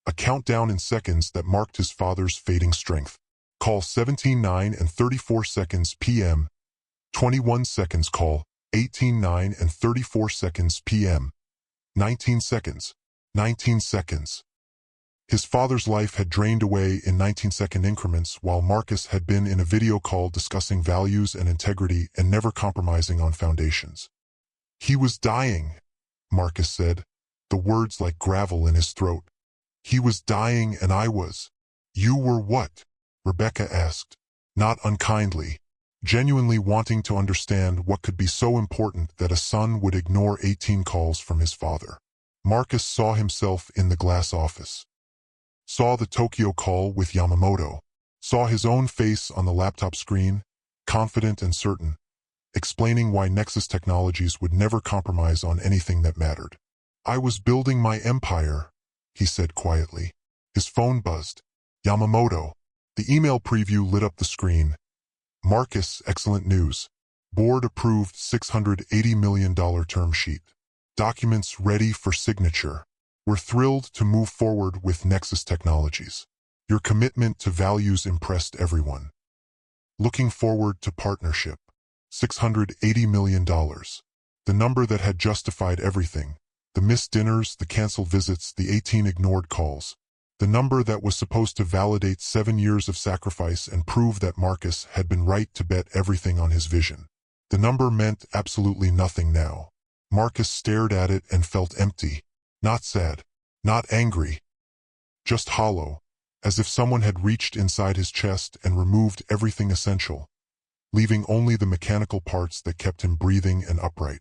A countdown in seconds that marked his father's fading strength. Call 17:09 and 34 seconds p.m. 21 seconds call 18:09 and 34 seconds p.m. 19 seconds. 19 seconds. His father's life had drained away in 19-second increments while Marcus had been in a video call discussing values and integrity and never compromising on foundations. He was dying, Marcus said, the words like gravel in his throat. He was dying and I was. You were what? Rebecca asked, not unkindly, genuinely wanting to understand what could be so important that a son would ignore 18 calls from his father. Marcus saw himself in the glass office. Saw the Tokyo call with Yamamoto. Saw his own face on the laptop screen, confident and certain, explaining why Nexus Technologies would never compromise on anything that mattered. I was building my empire, he said quietly. His phone buzzed. Yamamoto. The email preview lit up the screen. Marcus, excellent news. Board approved $680 million term sheet. Documents ready for signature. We're thrilled to move forward with Nexus Technologies. Your commitment to values impressed everyone. Looking forward to partnership. $680 million. The number that had justified everything. The missed dinners, the canceled visits, the 18 ignored calls. The number that was supposed to validate 7 years of sacrifice and prove that Marcus had been right to bet everything on his vision. The number meant absolutely nothing now. Marcus stared at it and felt empty. Not sad. Not angry. Just hollow, as if someone had reached inside his chest and removed everything essential, leaving only the mechanical parts that kept him breathing and upright.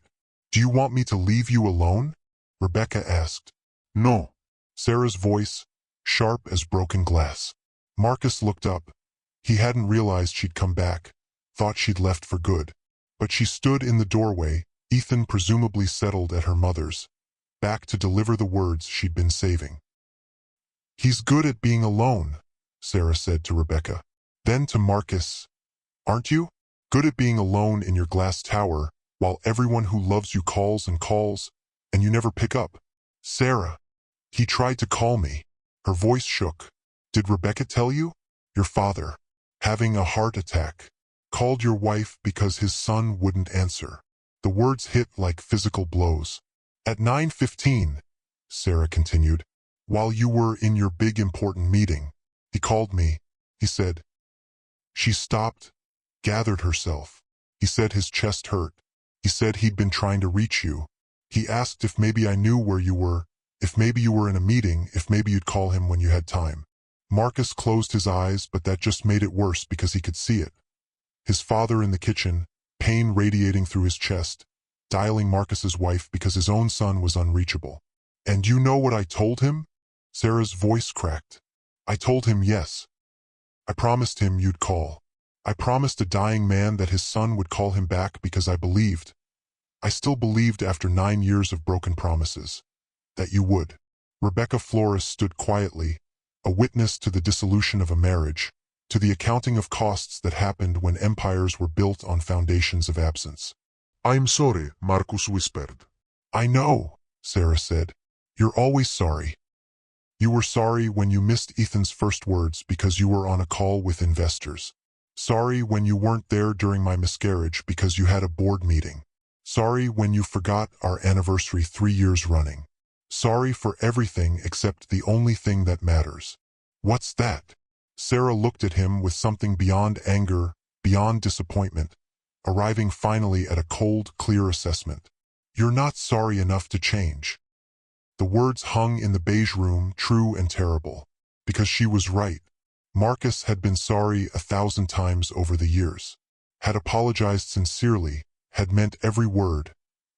Do you want me to leave you alone? Rebecca asked. No. Sarah's voice, sharp as broken glass. Marcus looked up. He hadn't realized she'd come back, thought she'd left for good. But she stood in the doorway, Ethan presumably settled at her mother's, back to deliver the words she'd been saving. He's good at being alone, Sarah said to Rebecca. Then to Marcus, aren't you? Good at being alone in your glass tower, while everyone who loves you calls and calls, and you never pick up. Sarah. He tried to call me. Her voice shook. Did Rebecca tell you? Your father, having a heart attack, called your wife because his son wouldn't answer. The words hit like physical blows. At 9:15, Sarah continued, while you were in your big important meeting, he called me, he said. She stopped, gathered herself. He said his chest hurt. He said he'd been trying to reach you. He asked if maybe I knew where you were, if maybe you were in a meeting, if maybe you'd call him when you had time. Marcus closed his eyes, but that just made it worse because he could see it. His father in the kitchen, pain radiating through his chest, dialing Marcus's wife because his own son was unreachable. "And you know what I told him?" Sarah's voice cracked. "I told him yes. I promised him you'd call. I promised a dying man that his son would call him back because I believed. I still believed after 9 years of broken promises. That you would." Rebecca Flores stood quietly, a witness to the dissolution of a marriage, to the accounting of costs that happened when empires were built on foundations of absence. "I'm sorry," Marcus whispered. "I know," Sarah said. "You're always sorry. You were sorry when you missed Ethan's first words because you were on a call with investors. Sorry when you weren't there during my miscarriage because you had a board meeting. Sorry when you forgot our anniversary 3 years running. Sorry for everything except the only thing that matters." "What's that?" Sarah looked at him with something beyond anger, beyond disappointment, arriving finally at a cold, clear assessment. "You're not sorry enough to change." The words hung in the beige room, true and terrible, because she was right. Marcus had been sorry 1,000 times over the years, had apologized sincerely, had meant every word,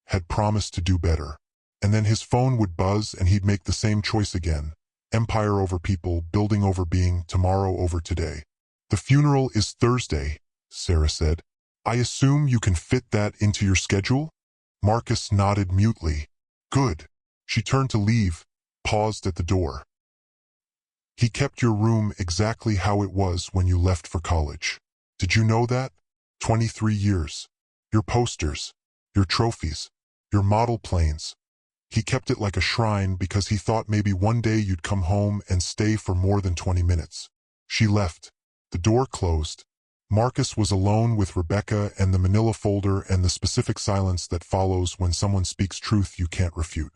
had promised to do better. And then his phone would buzz and he'd make the same choice again. Empire over people, building over being, tomorrow over today. "The funeral is Thursday," Sarah said. "I assume you can fit that into your schedule?" Marcus nodded mutely. "Good." She turned to leave, paused at the door. "He kept your room exactly how it was when you left for college. Did you know that? 23 years. Your posters, your trophies, your model planes. He kept it like a shrine because he thought maybe one day you'd come home and stay for more than 20 minutes. She left. The door closed. Marcus was alone with Rebecca and the manila folder and the specific silence that follows when someone speaks truth you can't refute.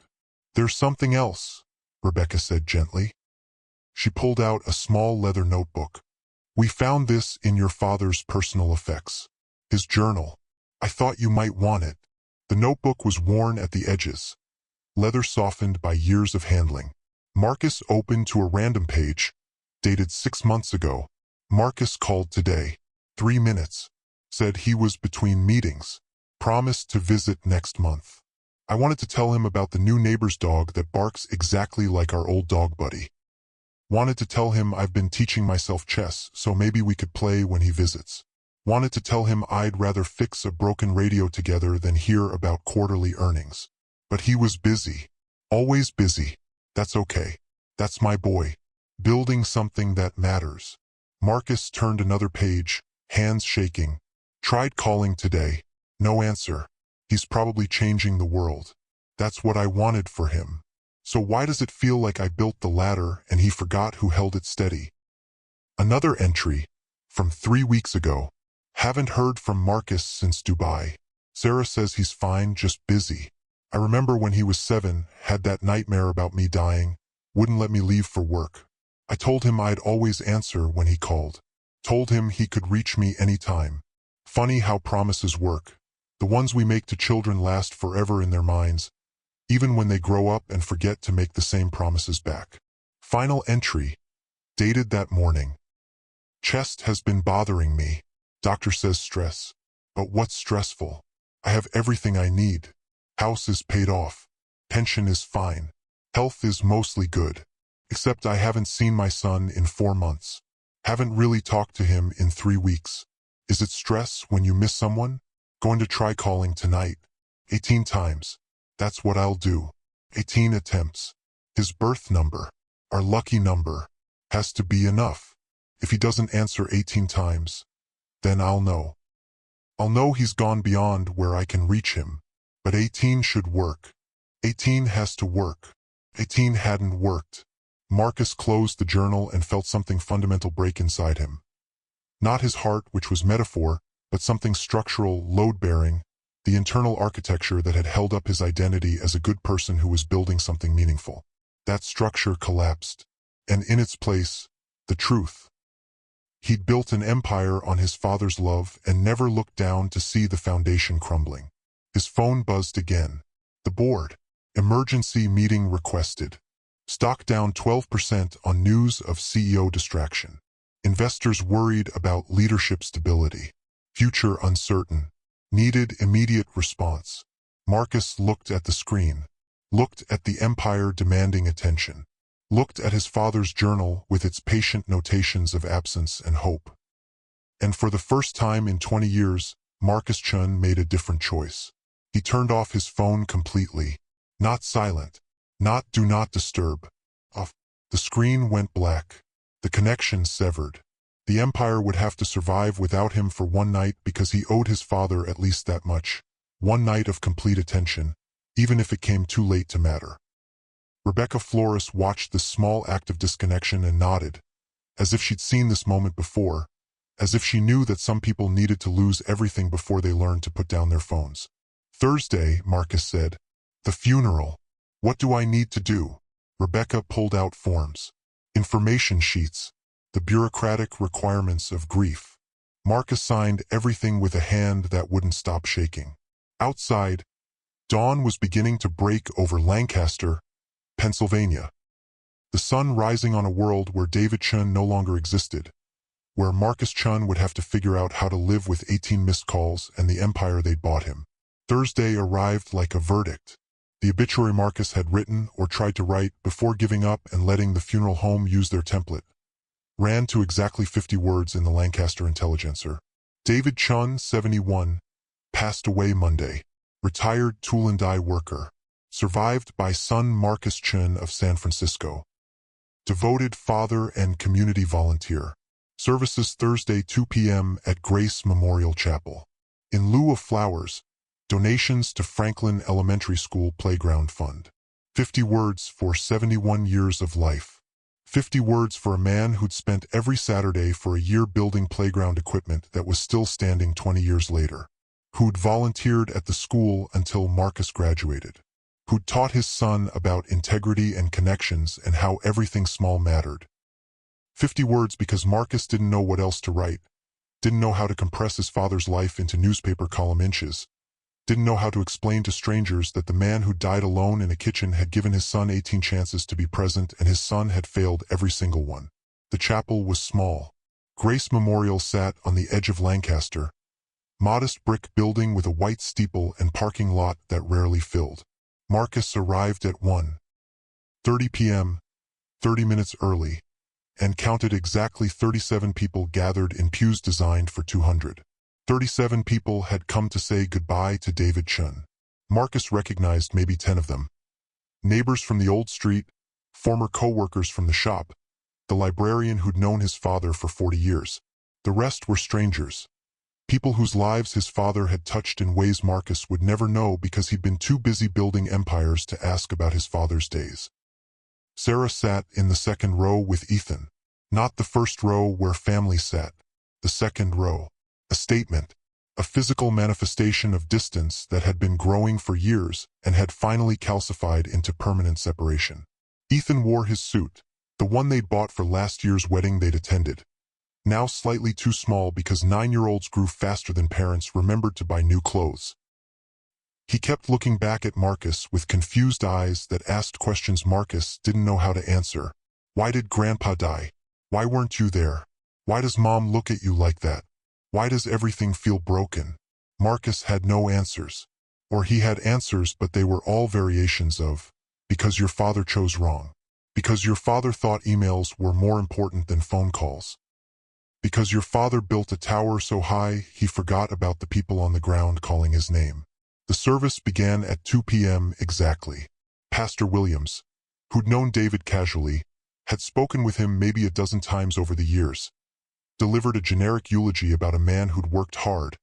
"There's something else," Rebecca said gently. She pulled out a small leather notebook. "We found this in your father's personal effects. His journal. I thought you might want it." The notebook was worn at the edges, leather softened by years of handling. Marcus opened to a random page, dated 6 months ago. "Marcus called today. 3 minutes. Said he was between meetings. Promised to visit next month. I wanted to tell him about the new neighbor's dog that barks exactly like our old dog buddy. Wanted to tell him I've been teaching myself chess, so maybe we could play when he visits. Wanted to tell him I'd rather fix a broken radio together than hear about quarterly earnings. But he was busy. Always busy. That's okay. That's my boy. Building something that matters." Marcus turned another page, hands shaking. "Tried calling today. No answer. He's probably changing the world. That's what I wanted for him. So why does it feel like I built the ladder and he forgot who held it steady?" Another entry, from 3 weeks ago. "Haven't heard from Marcus since Dubai. Sarah says he's fine, just busy. I remember when he was 7, had that nightmare about me dying, wouldn't let me leave for work. I told him I'd always answer when he called. Told him he could reach me anytime. Funny how promises work. The ones we make to children last forever in their minds, even when they grow up and forget to make the same promises back." Final entry, dated that morning. "Chest has been bothering me. Doctor says stress. But what's stressful? I have everything I need. House is paid off. Pension is fine. Health is mostly good. Except I haven't seen my son in 4 months. Haven't really talked to him in 3 weeks. Is it stress when you miss someone? Going to try calling tonight. 18 times. That's what I'll do. 18 attempts. His birth number, our lucky number, has to be enough. If he doesn't answer 18 times, then I'll know. I'll know he's gone beyond where I can reach him. But 18 should work. 18 has to work. 18 hadn't worked." Marcus closed the journal and felt something fundamental break inside him. Not his heart, which was metaphor, but something structural, load-bearing, the internal architecture that had held up his identity as a good person who was building something meaningful. That structure collapsed, and in its place, the truth. He'd built an empire on his father's love and never looked down to see the foundation crumbling. His phone buzzed again. The board. Emergency meeting requested. Stock down 12% on news of CEO distraction. Investors worried about leadership stability. Future uncertain. Needed immediate response. Marcus looked at the screen. Looked at the empire demanding attention. Looked at his father's journal with its patient notations of absence and hope. And for the first time in 20 years, Marcus Chun made a different choice. He turned off his phone completely. Not silent. Not do not disturb. Off. The screen went black. The connection severed. The empire would have to survive without him for one night because he owed his father at least that much. One night of complete attention, even if it came too late to matter. Rebecca Flores watched this small act of disconnection and nodded, as if she'd seen this moment before, as if she knew that some people needed to lose everything before they learned to put down their phones. Thursday, Marcus said. The funeral. What do I need to do? Rebecca pulled out forms. Information sheets. The bureaucratic requirements of grief. Marcus signed everything with a hand that wouldn't stop shaking. Outside, dawn was beginning to break over Lancaster, Pennsylvania. The sun rising on a world where David Chun no longer existed, where Marcus Chun would have to figure out how to live with 18 missed calls and the empire they'd bought him. Thursday arrived like a verdict. The obituary Marcus had written or tried to write before giving up and letting the funeral home use their template ran to exactly 50 words in the Lancaster Intelligencer. David Chun, 71, passed away Monday. Retired tool and die worker. Survived by son Marcus Chun of San Francisco. Devoted father and community volunteer. Services Thursday 2 p.m. at Grace Memorial Chapel. In lieu of flowers, donations to Franklin Elementary School Playground Fund. 50 words for 71 years of life. 50 words for a man who'd spent every Saturday for a year building playground equipment that was still standing 20 years later. Who'd volunteered at the school until Marcus graduated. Who'd taught his son about integrity and connections and how everything small mattered. 50 words because Marcus didn't know what else to write. Didn't know how to compress his father's life into newspaper column inches. Didn't know how to explain to strangers that the man who died alone in a kitchen had given his son 18 chances to be present and his son had failed every single one. The chapel was small. Grace Memorial sat on the edge of Lancaster. Modest brick building with a white steeple and parking lot that rarely filled. Marcus arrived at 1:30 p.m., 30 minutes early, and counted exactly 37 people gathered in pews designed for 200. 37 people had come to say goodbye to David Chun. Marcus recognized maybe 10 of them. Neighbors from the old street, former co-workers from the shop, the librarian who'd known his father for 40 years. The rest were strangers. People whose lives his father had touched in ways Marcus would never know because he'd been too busy building empires to ask about his father's days. Sarah sat in the second row with Ethan. Not the first row where family sat. The second row. A statement, a physical manifestation of distance that had been growing for years and had finally calcified into permanent separation. Ethan wore his suit, the one they'd bought for last year's wedding they'd attended. Now slightly too small because 9-year-olds grew faster than parents remembered to buy new clothes. He kept looking back at Marcus with confused eyes that asked questions Marcus didn't know how to answer. Why did Grandpa die? Why weren't you there? Why does Mom look at you like that? Why does everything feel broken? Marcus had no answers. Or he had answers but they were all variations of, because your father chose wrong. Because your father thought emails were more important than phone calls. Because your father built a tower so high he forgot about the people on the ground calling his name. The service began at 2 p.m. exactly. Pastor Williams, who'd known David casually, had spoken with him maybe a dozen times over the years. Delivered a generic eulogy about a man who'd worked hard,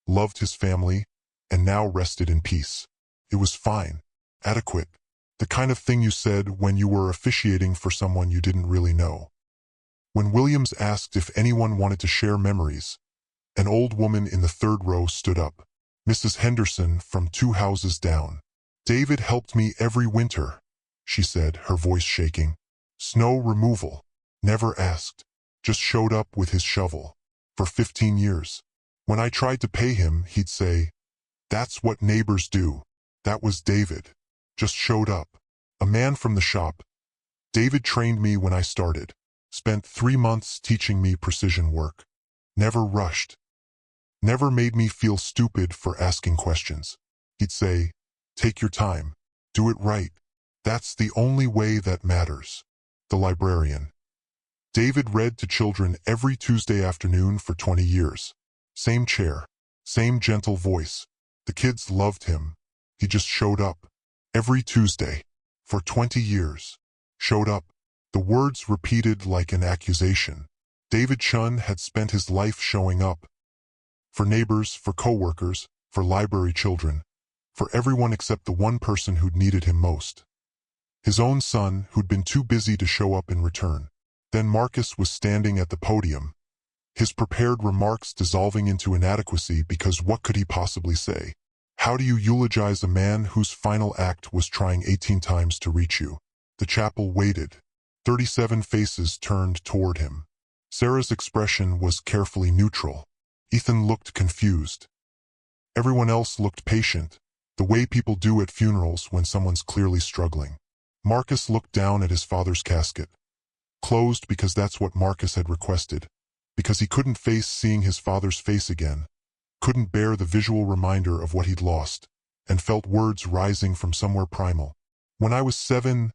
loved his family, and now rested in peace. It was fine, adequate, the kind of thing you said when you were officiating for someone you didn't really know. When Williams asked if anyone wanted to share memories, an old woman in the third row stood up. Mrs. Henderson from 2 houses down. David helped me every winter, she said, her voice shaking. Snow removal. Never asked. Just showed up with his shovel. For 15 years. When I tried to pay him, he'd say, "That's what neighbors do." That was David. Just showed up. A man from the shop. David trained me when I started, spent 3 months teaching me precision work. Never rushed. Never made me feel stupid for asking questions. He'd say, take your time. Do it right. That's the only way that matters. The librarian. David read to children every Tuesday afternoon for 20 years. Same chair. Same gentle voice. The kids loved him. He just showed up. Every Tuesday. For 20 years. Showed up. The words repeated like an accusation. David Chun had spent his life showing up. For neighbors, for co-workers, for library children. For everyone except the one person who'd needed him most. His own son, who'd been too busy to show up in return. Then Marcus was standing at the podium, his prepared remarks dissolving into inadequacy because what could he possibly say? How do you eulogize a man whose final act was trying 18 times to reach you? The chapel waited. 37 faces turned toward him. Sarah's expression was carefully neutral. Ethan looked confused. Everyone else looked patient, the way people do at funerals when someone's clearly struggling. Marcus looked down at his father's casket. Closed because that's what Marcus had requested. Because he couldn't face seeing his father's face again. Couldn't bear the visual reminder of what he'd lost, and felt words rising from somewhere primal. When I was 7,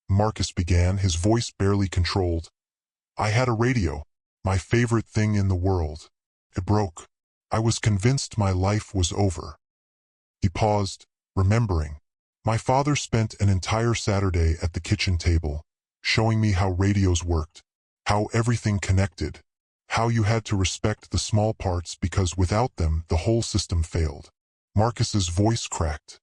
Marcus began, his voice barely controlled. I had a radio, my favorite thing in the world. It broke. I was convinced my life was over. He paused, remembering. My father spent an entire Saturday at the kitchen table, showing me how radios worked, how everything connected, how you had to respect the small parts because without them the whole system failed. Marcus's voice cracked.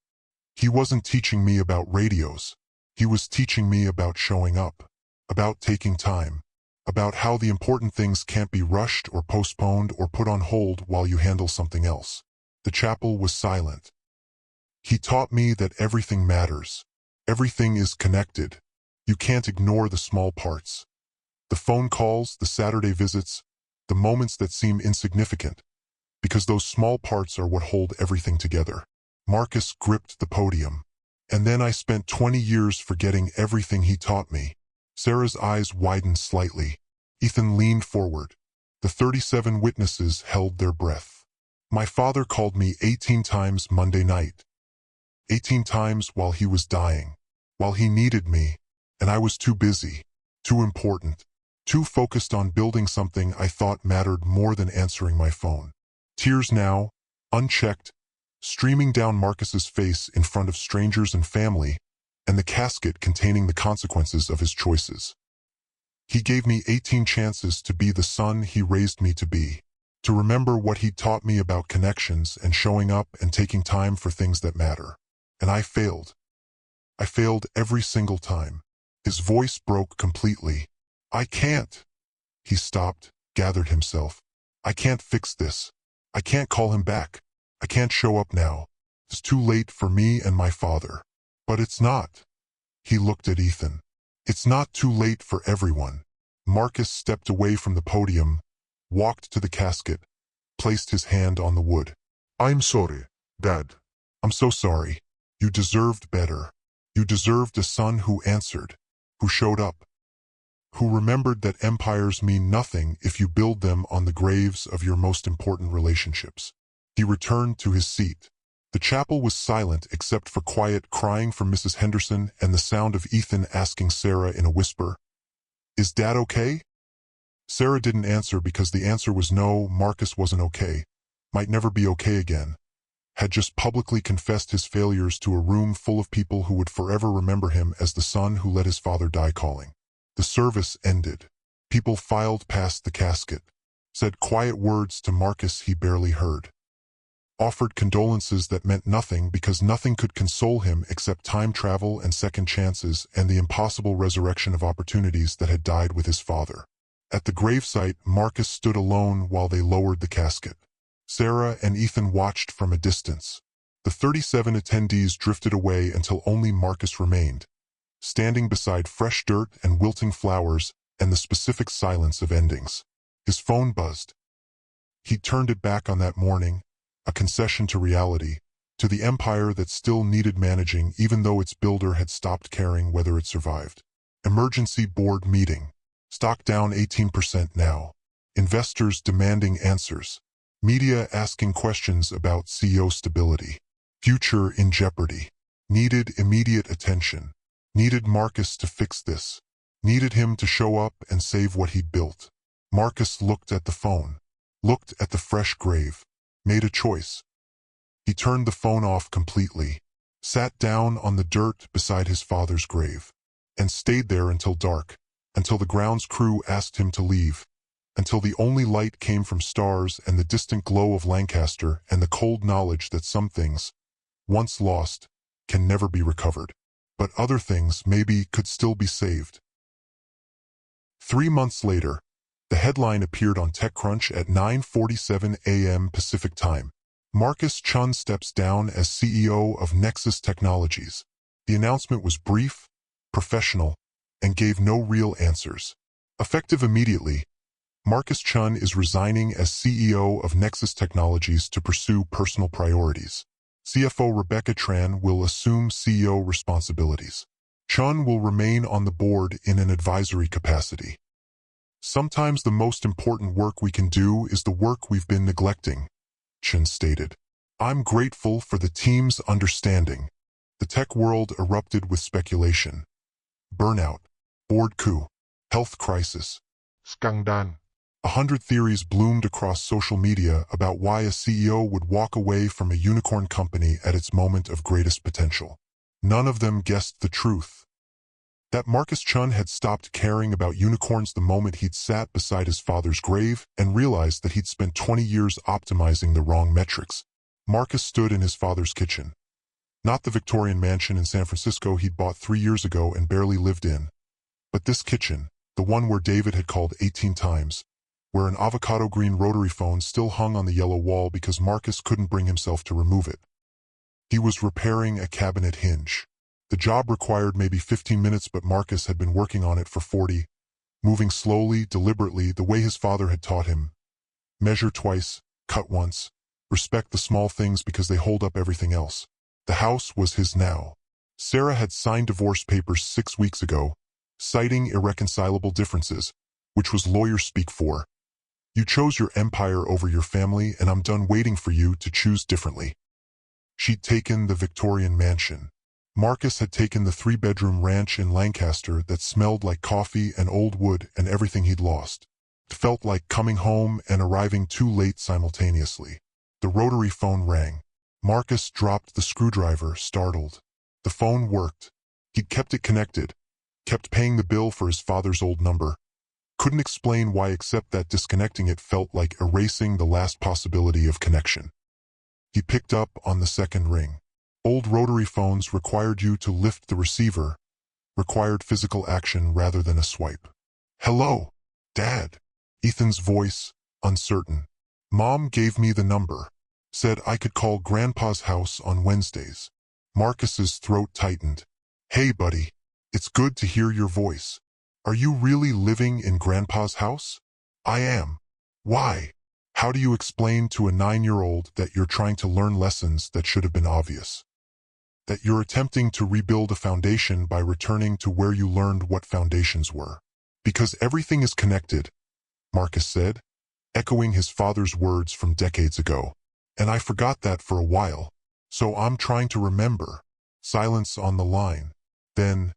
He wasn't teaching me about radios. He was teaching me about showing up, about taking time, about how the important things can't be rushed or postponed or put on hold while you handle something else. The chapel was silent. He taught me that everything matters. Everything is connected. You can't ignore the small parts. The phone calls, the Saturday visits, the moments that seem insignificant, because those small parts are what hold everything together. Marcus gripped the podium. And then I spent 20 years forgetting everything he taught me. Sarah's eyes widened slightly. Ethan leaned forward. The 37 witnesses held their breath. My father called me 18 times Monday night. 18 times while he was dying, while he needed me, and I was too busy, too important, too focused on building something I thought mattered more than answering my phone. Tears now, unchecked, streaming down Marcus's face in front of strangers and family, and the casket containing the consequences of his choices. He gave me 18 chances to be the son he raised me to be, to remember what he'd taught me about connections and showing up and taking time for things that matter. And I failed. I failed every single time. His voice broke completely. I can't. He stopped, gathered himself. I can't fix this. I can't call him back. I can't show up now. It's too late for me and my father. But it's not. He looked at Ethan. It's not too late for everyone. Marcus stepped away from the podium, walked to the casket, placed his hand on the wood. I'm sorry, Dad. I'm so sorry. You deserved better. You deserved a son who answered, who showed up, who remembered that empires mean nothing if you build them on the graves of your most important relationships. He returned to his seat. The chapel was silent except for quiet crying from Mrs. Henderson and the sound of Ethan asking Sarah in a whisper, "Is Dad okay?" Sarah didn't answer because the answer was no, Marcus wasn't okay, might never be okay again. Had just publicly confessed his failures to a room full of people who would forever remember him as the son who let his father die calling. The service ended. People filed past the casket, said quiet words to Marcus he barely heard, offered condolences that meant nothing because nothing could console him except time travel and second chances and the impossible resurrection of opportunities that had died with his father. At the gravesite, Marcus stood alone while they lowered the casket. Sarah and Ethan watched from a distance. The 37 attendees drifted away until only Marcus remained, standing beside fresh dirt and wilting flowers and the specific silence of endings. His phone buzzed. He'd turned it back on that morning, a concession to reality, to the empire that still needed managing even though its builder had stopped caring whether it survived. Emergency board meeting. Stock down 18% now. Investors demanding answers. Media asking questions about CEO stability. Future in jeopardy. Needed immediate attention. Needed Marcus to fix this. Needed him to show up and save what he'd built. Marcus looked at the phone. Looked at the fresh grave. Made a choice. He turned the phone off completely. Sat down on the dirt beside his father's grave. And stayed there until dark. Until the grounds crew asked him to leave. Until the only light came from stars and the distant glow of Lancaster and the cold knowledge that some things, once lost, can never be recovered. But other things maybe could still be saved. 3 months later, the headline appeared on TechCrunch at 9:47 a.m. Pacific Time. Marcus Chun steps down as CEO of Nexus Technologies. The announcement was brief, professional, and gave no real answers. Effective immediately, Marcus Chun is resigning as CEO of Nexus Technologies to pursue personal priorities. CFO Rebecca Tran will assume CEO responsibilities. Chun will remain on the board in an advisory capacity. Sometimes the most important work we can do is the work we've been neglecting, Chun stated. I'm grateful for the team's understanding. The tech world erupted with speculation. Burnout, board coup, health crisis, Skandal. 100 theories bloomed across social media about why a CEO would walk away from a unicorn company at its moment of greatest potential. None of them guessed the truth. That Marcus Chun had stopped caring about unicorns the moment he'd sat beside his father's grave and realized that he'd spent 20 years optimizing the wrong metrics. Marcus stood in his father's kitchen. Not the Victorian mansion in San Francisco he'd bought 3 years ago and barely lived in, but this kitchen, the one where David had called 18 times, where an avocado green rotary phone still hung on the yellow wall because Marcus couldn't bring himself to remove it. He was repairing a cabinet hinge. The job required maybe 15 minutes, but Marcus had been working on it for 40, moving slowly, deliberately, the way his father had taught him. Measure twice, cut once, respect the small things because they hold up everything else. The house was his now. Sarah had signed divorce papers 6 weeks ago, citing irreconcilable differences, which was lawyer speak for. You chose your empire over your family, and I'm done waiting for you to choose differently. She'd taken the Victorian mansion. Marcus had taken the 3-bedroom ranch in Lancaster that smelled like coffee and old wood and everything he'd lost. It felt like coming home and arriving too late simultaneously. The rotary phone rang. Marcus dropped the screwdriver, startled. The phone worked. He'd kept it connected, kept paying the bill for his father's old number. Couldn't explain why, except that disconnecting it felt like erasing the last possibility of connection. He picked up on the second ring. Old rotary phones required you to lift the receiver, required physical action rather than a swipe. Hello, Dad. Ethan's voice, uncertain. Mom gave me the number. Said I could call Grandpa's house on Wednesdays. Marcus's throat tightened. Hey, buddy. It's good to hear your voice. Are you really living in Grandpa's house? I am. Why? How do you explain to a 9-year-old that you're trying to learn lessons that should have been obvious? That you're attempting to rebuild a foundation by returning to where you learned what foundations were? Because everything is connected, Marcus said, echoing his father's words from decades ago. And I forgot that for a while, so I'm trying to remember. Silence on the line. Then,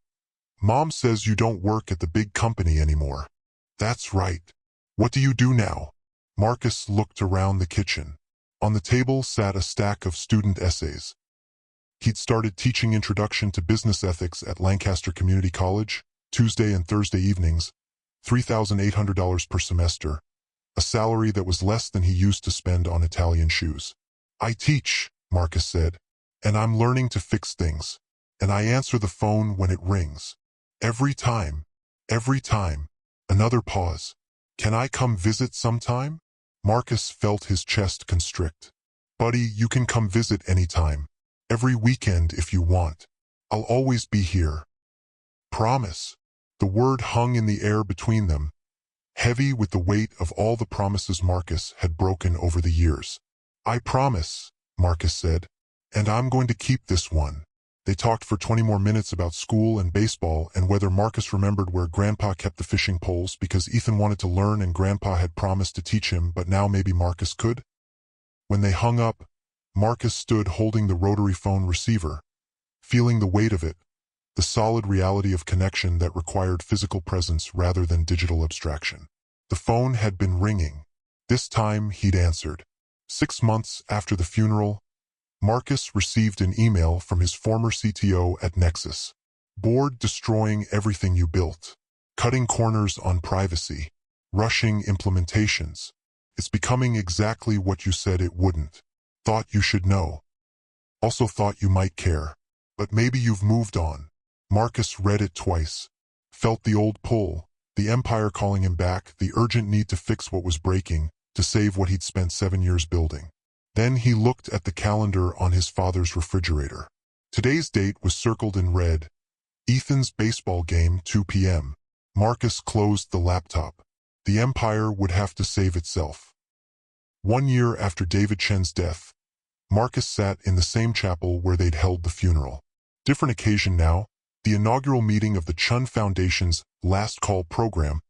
Mom says you don't work at the big company anymore. That's right. What do you do now? Marcus looked around the kitchen. On the table sat a stack of student essays. He'd started teaching Introduction to Business Ethics at Lancaster Community College, Tuesday and Thursday evenings, $3,800 per semester, a salary that was less than he used to spend on Italian shoes. I teach, Marcus said, and I'm learning to fix things, and I answer the phone when it rings. Every time. Another pause. Can I come visit sometime? Marcus felt his chest constrict. Buddy, you can come visit anytime. Every weekend if you want. I'll always be here. Promise. The word hung in the air between them, heavy with the weight of all the promises Marcus had broken over the years. I promise, Marcus said, and I'm going to keep this one. They talked for 20 more minutes about school and baseball and whether Marcus remembered where Grandpa kept the fishing poles because Ethan wanted to learn and Grandpa had promised to teach him, but now maybe Marcus could. When they hung up, Marcus stood holding the rotary phone receiver, feeling the weight of it, the solid reality of connection that required physical presence rather than digital abstraction. The phone had been ringing. This time he'd answered. 6 months after the funeral, Marcus received an email from his former CTO at Nexus. Bored destroying everything you built, cutting corners on privacy, rushing implementations. It's becoming exactly what you said it wouldn't. Thought you should know. Also thought you might care. But maybe you've moved on. Marcus read it twice. Felt the old pull, the Empire calling him back, the urgent need to fix what was breaking, to save what he'd spent 7 years building. Then he looked at the calendar on his father's refrigerator. Today's date was circled in red. Ethan's baseball game, 2 p.m. Marcus closed the laptop. The Empire would have to save itself. 1 year after David Chen's death, Marcus sat in the same chapel where they'd held the funeral. Different occasion now, the inaugural meeting of the Chun Foundation's Last Call program,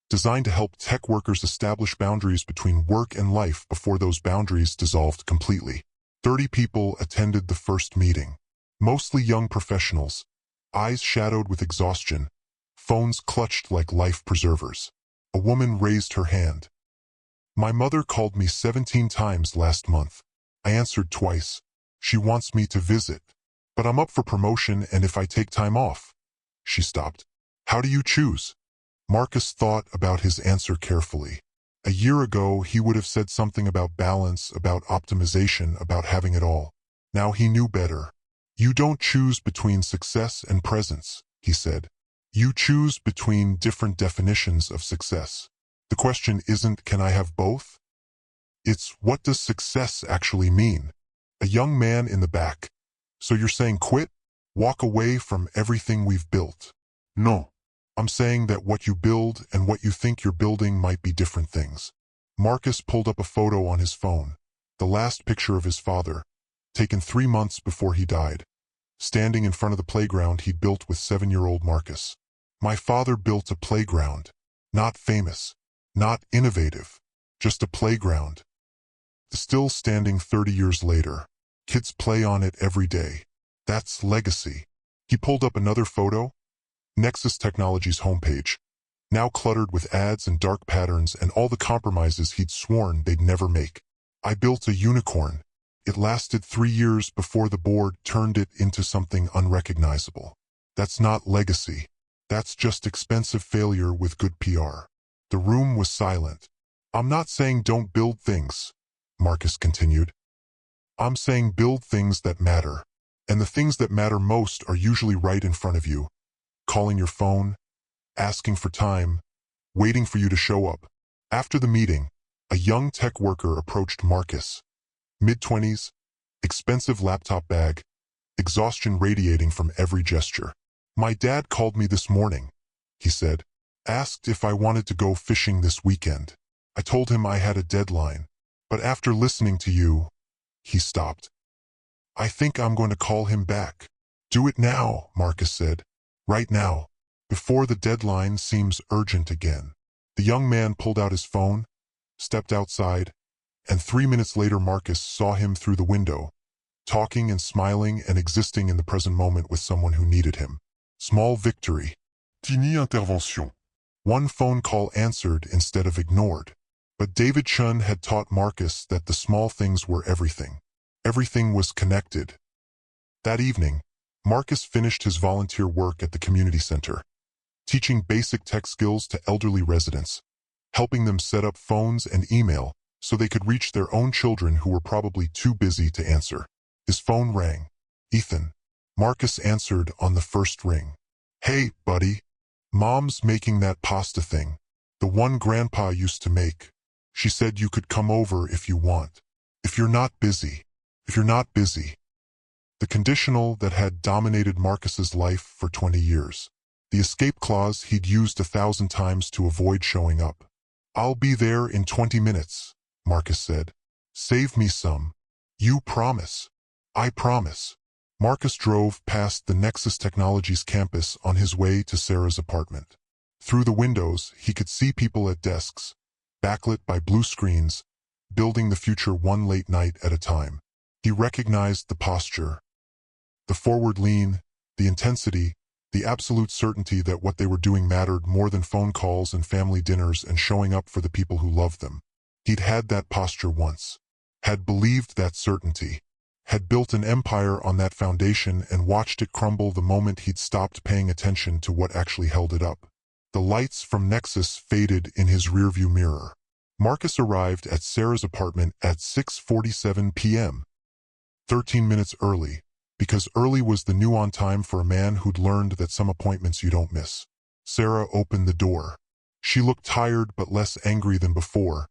designed to help tech workers establish boundaries between work and life before those boundaries dissolved completely. 30 people attended the first meeting. Mostly young professionals, eyes shadowed with exhaustion, phones clutched like life preservers. A woman raised her hand. My mother called me 17 times last month. I answered twice. She wants me to visit. But I'm up for promotion and if I take time off. She stopped. How do you choose? Marcus thought about his answer carefully. A year ago, he would have said something about balance, about optimization, about having it all. Now he knew better. You don't choose between success and presence, he said. You choose between different definitions of success. The question isn't, can I have both? It's, what does success actually mean? A young man in the back. So you're saying quit? Walk away from everything we've built? No. I'm saying that what you build and what you think you're building might be different things. Marcus pulled up a photo on his phone, the last picture of his father, taken 3 months before he died, standing in front of the playground he'd built with 7-year-old Marcus. My father built a playground, not famous, not innovative, just a playground. Still standing 30 years later. Kids play on it every day. That's legacy. He pulled up another photo. Nexus Technologies' homepage, now cluttered with ads and dark patterns and all the compromises he'd sworn they'd never make. I built a unicorn. It lasted 3 years before the board turned it into something unrecognizable. That's not legacy. That's just expensive failure with good PR. The room was silent. I'm not saying don't build things, Marcus continued. I'm saying build things that matter. And the things that matter most are usually right in front of you. Calling your phone, asking for time, waiting for you to show up. After the meeting, a young tech worker approached Marcus. Mid-20s, expensive laptop bag, exhaustion radiating from every gesture. My dad called me this morning, he said. Asked if I wanted to go fishing this weekend. I told him I had a deadline. But after listening to you, he stopped. I think I'm going to call him back. Do it now, Marcus said. Right now, before the deadline seems urgent again. The young man pulled out his phone, stepped outside, and 3 minutes later Marcus saw him through the window, talking and smiling and existing in the present moment with someone who needed him. Small victory. Tiny intervention. One phone call answered instead of ignored. But David Chun had taught Marcus that the small things were everything. Everything was connected. That evening, Marcus finished his volunteer work at the community center, teaching basic tech skills to elderly residents, helping them set up phones and email so they could reach their own children who were probably too busy to answer. His phone rang. Ethan. Marcus answered on the first ring. Hey, buddy. Mom's making that pasta thing, the one Grandpa used to make. She said you could come over if you want. If you're not busy. If you're not busy. The conditional that had dominated Marcus's life for 20 years. The escape clause he'd used 1,000 times to avoid showing up. I'll be there in 20 minutes, Marcus said. Save me some. You promise. I promise. Marcus drove past the Nexus Technologies campus on his way to Sarah's apartment. Through the windows, he could see people at desks, backlit by blue screens, building the future one late night at a time. He recognized the posture, the forward lean, the intensity, the absolute certainty that what they were doing mattered more than phone calls and family dinners and showing up for the people who loved them. He'd had that posture once, had believed that certainty, had built an empire on that foundation and watched it crumble the moment he'd stopped paying attention to what actually held it up. The lights from Nexus faded in his rearview mirror. Marcus arrived at Sarah's apartment at 6:47 p.m. 13 minutes early, because early was the new on time for a man who'd learned that some appointments you don't miss. Sarah opened the door. She looked tired but less angry than before,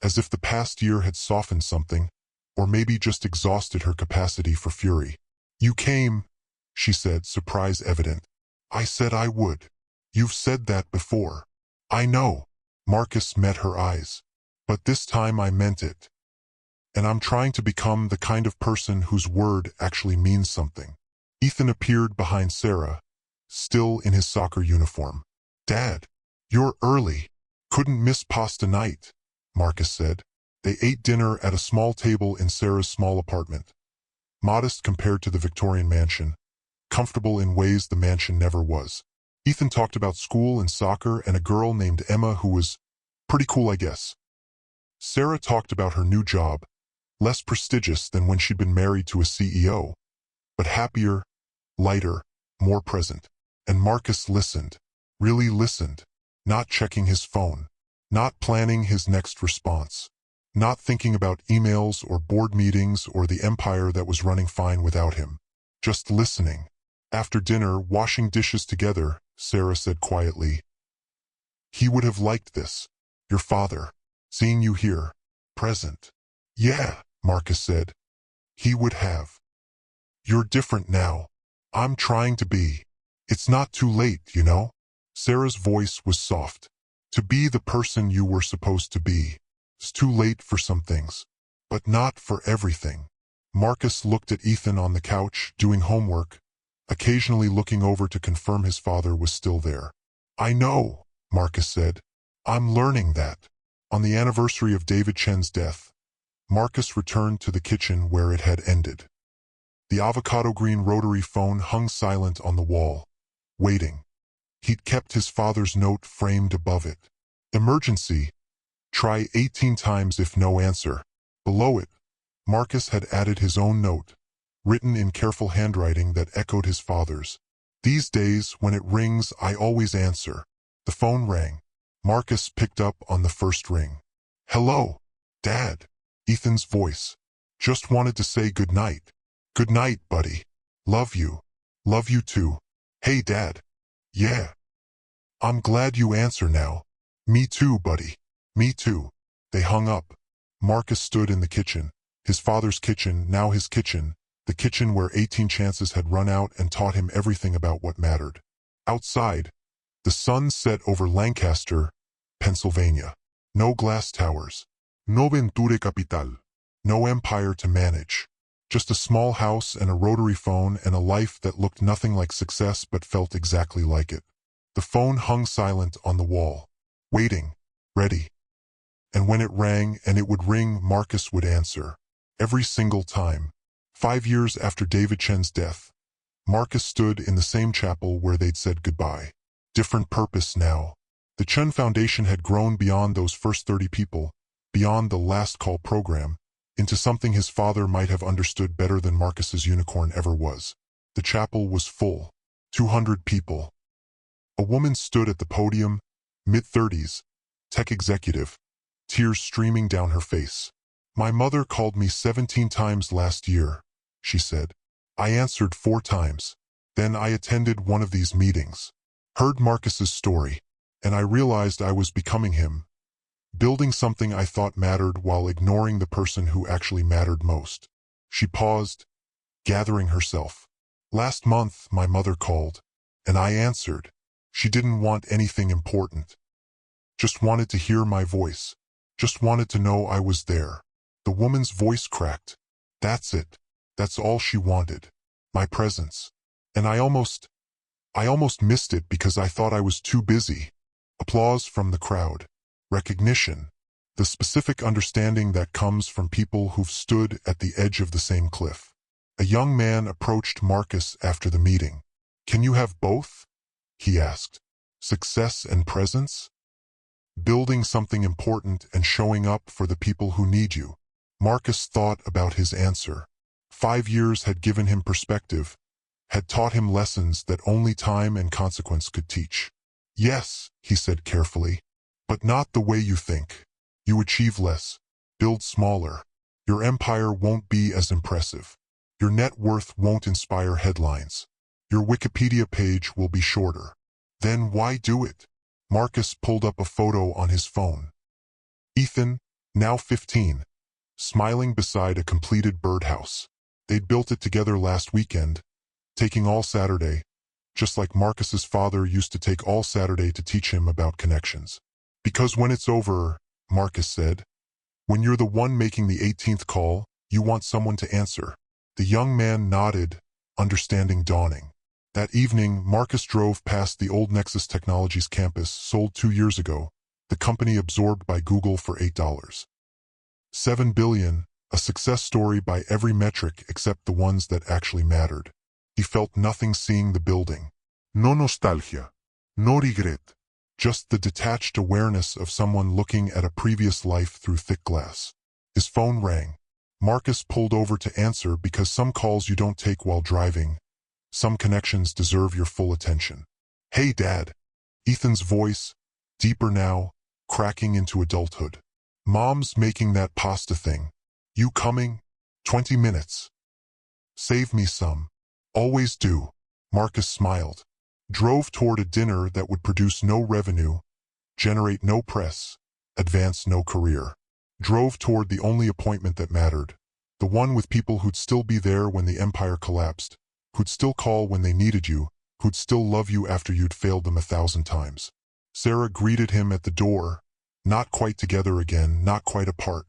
as if the past year had softened something, or maybe just exhausted her capacity for fury. "You came," she said, surprise evident. "I said I would. You've said that before." "I know." Marcus met her eyes. "But this time I meant it. And I'm trying to become the kind of person whose word actually means something." Ethan appeared behind Sarah, still in his soccer uniform. "Dad, you're early. Couldn't miss pasta night," Marcus said. They ate dinner at a small table in Sarah's small apartment. Modest compared to the Victorian mansion, comfortable in ways the mansion never was. Ethan talked about school and soccer and a girl named Emma who was pretty cool, I guess. Sarah talked about her new job, less prestigious than when she'd been married to a CEO, but happier, lighter, more present. And Marcus listened, really listened, not checking his phone, not planning his next response, not thinking about emails or board meetings or the empire that was running fine without him, just listening. After dinner, washing dishes together, Sarah said quietly, "He would have liked this. Your father. Seeing you here. Present." "Yeah," Marcus said. "He would have. You're different now. I'm trying to be. It's not too late, you know?" Sarah's voice was soft. "To be the person you were supposed to be. It's too late for some things. But not for everything." Marcus looked at Ethan on the couch, doing homework, occasionally looking over to confirm his father was still there. "I know," Marcus said. "I'm learning that." On the anniversary of David Chen's death, Marcus returned to the kitchen where it had ended. The avocado green rotary phone hung silent on the wall, waiting. He'd kept his father's note framed above it. "Emergency. Try 18 times if no answer." Below it, Marcus had added his own note, written in careful handwriting that echoed his father's. "These days, when it rings, I always answer." The phone rang. Marcus picked up on the first ring. "Hello, Dad." Ethan's voice. "Just wanted to say good night." "Good night, buddy. Love you." "Love you too." "Hey, Dad." "Yeah. I'm glad you answer now." "Me too, buddy. Me too." They hung up. Marcus stood in the kitchen, his father's kitchen, now his kitchen, the kitchen where 18 chances had run out and taught him everything about what mattered. Outside, the sun set over Lancaster, Pennsylvania. No glass towers. No Venture Capital. No empire to manage. Just a small house and a rotary phone and a life that looked nothing like success but felt exactly like it. The phone hung silent on the wall, waiting, ready. And when it rang, and it would ring, Marcus would answer. Every single time. 5 years after David Chen's death, Marcus stood in the same chapel where they'd said goodbye. Different purpose now. The Chen Foundation had grown beyond those first 30 people, beyond the last call program, into something his father might have understood better than Marcus's unicorn ever was. The chapel was full. 200 people. A woman stood at the podium, mid-30s, tech executive, tears streaming down her face. "My mother called me 17 times last year," she said. "I answered 4 times. Then I attended one of these meetings. Heard Marcus's story, and I realized I was becoming him. Building something I thought mattered while ignoring the person who actually mattered most." She paused, gathering herself. "Last month, my mother called, and I answered. She didn't want anything important. Just wanted to hear my voice. Just wanted to know I was there." The woman's voice cracked. "That's it. That's all she wanted. my presence. And I almost missed it because I thought I was too busy. Applause from the crowd. Recognition. The specific understanding that comes from people who've stood at the edge of the same cliff. A young man approached Marcus after the meeting. Can you have both? He asked. Success and presence? Building something important and showing up for the people who need you. Marcus thought about his answer. 5 years had given him perspective, had taught him lessons that only time and consequence could teach. Yes, he said carefully, but not the way you think. You achieve less, build smaller. Your empire won't be as impressive. Your net worth won't inspire headlines. Your Wikipedia page will be shorter. Then why do it? Marcus pulled up a photo on his phone. Ethan, now 15, smiling beside a completed birdhouse. They'd built it together last weekend, taking all Saturday, just like Marcus's father used to take all Saturday to teach him about connections. Because when it's over, Marcus said, when you're the one making the 18th call, you want someone to answer. The young man nodded, understanding dawning. That evening, Marcus drove past the old Nexus Technologies campus sold 2 years ago, the company absorbed by Google for $8. $7 billion, a success story by every metric except the ones that actually mattered. He felt nothing seeing the building. No nostalgia. No regret. Just the detached awareness of someone looking at a previous life through thick glass. His phone rang. Marcus pulled over to answer because some calls you don't take while driving. Some connections deserve your full attention. Hey, Dad. Ethan's voice, deeper now, cracking into adulthood. Mom's making that pasta thing. You coming? 20 minutes. Save me some. Always do. Marcus smiled. Drove toward a dinner that would produce no revenue, generate no press, advance no career. Drove toward the only appointment that mattered. The one with people who'd still be there when the empire collapsed, who'd still call when they needed you, who'd still love you after you'd failed them 1,000 times. Sarah greeted him at the door, not quite together again, not quite apart.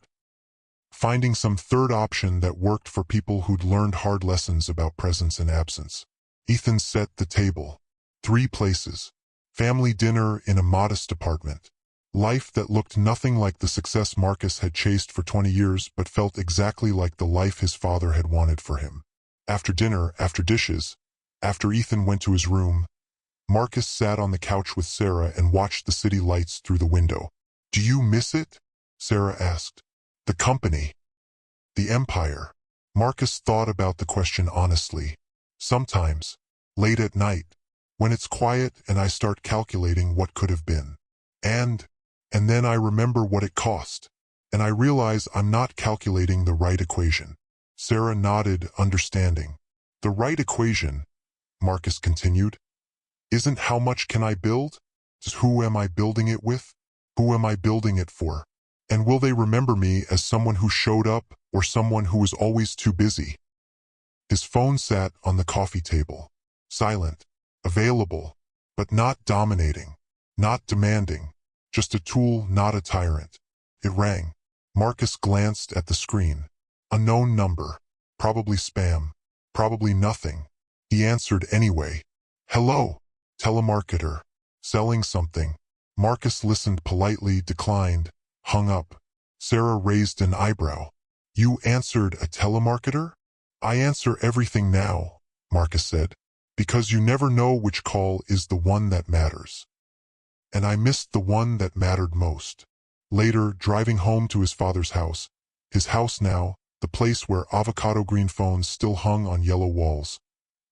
Finding some third option that worked for people who'd learned hard lessons about presence and absence. Ethan set the table. 3 places. Family dinner in a modest apartment. Life that looked nothing like the success Marcus had chased for 20 years but felt exactly like the life his father had wanted for him. After dinner, after dishes, after Ethan went to his room, Marcus sat on the couch with Sarah and watched the city lights through the window. Do you miss it? Sarah asked. The company. The empire. Marcus thought about the question honestly. Sometimes, late at night, when it's quiet and I start calculating what could have been. And then I remember what it cost. And I realize I'm not calculating the right equation. Sarah nodded, understanding. The right equation, Marcus continued, isn't how much can I build? It's who am I building it with? Who am I building it for? And will they remember me as someone who showed up or someone who was always too busy? His phone sat on the coffee table. Silent, available, but not dominating, not demanding. Just a tool, not a tyrant. It rang. Marcus glanced at the screen. Unknown number. Probably spam. Probably nothing. He answered anyway. Hello. Telemarketer. Selling something. Marcus listened politely, declined, hung up. Sarah raised an eyebrow. You answered a telemarketer? I answer everything now, Marcus said, because you never know which call is the one that matters. And I missed the one that mattered most. Later, driving home to his father's house, his house now, the place where avocado green phones still hung on yellow walls,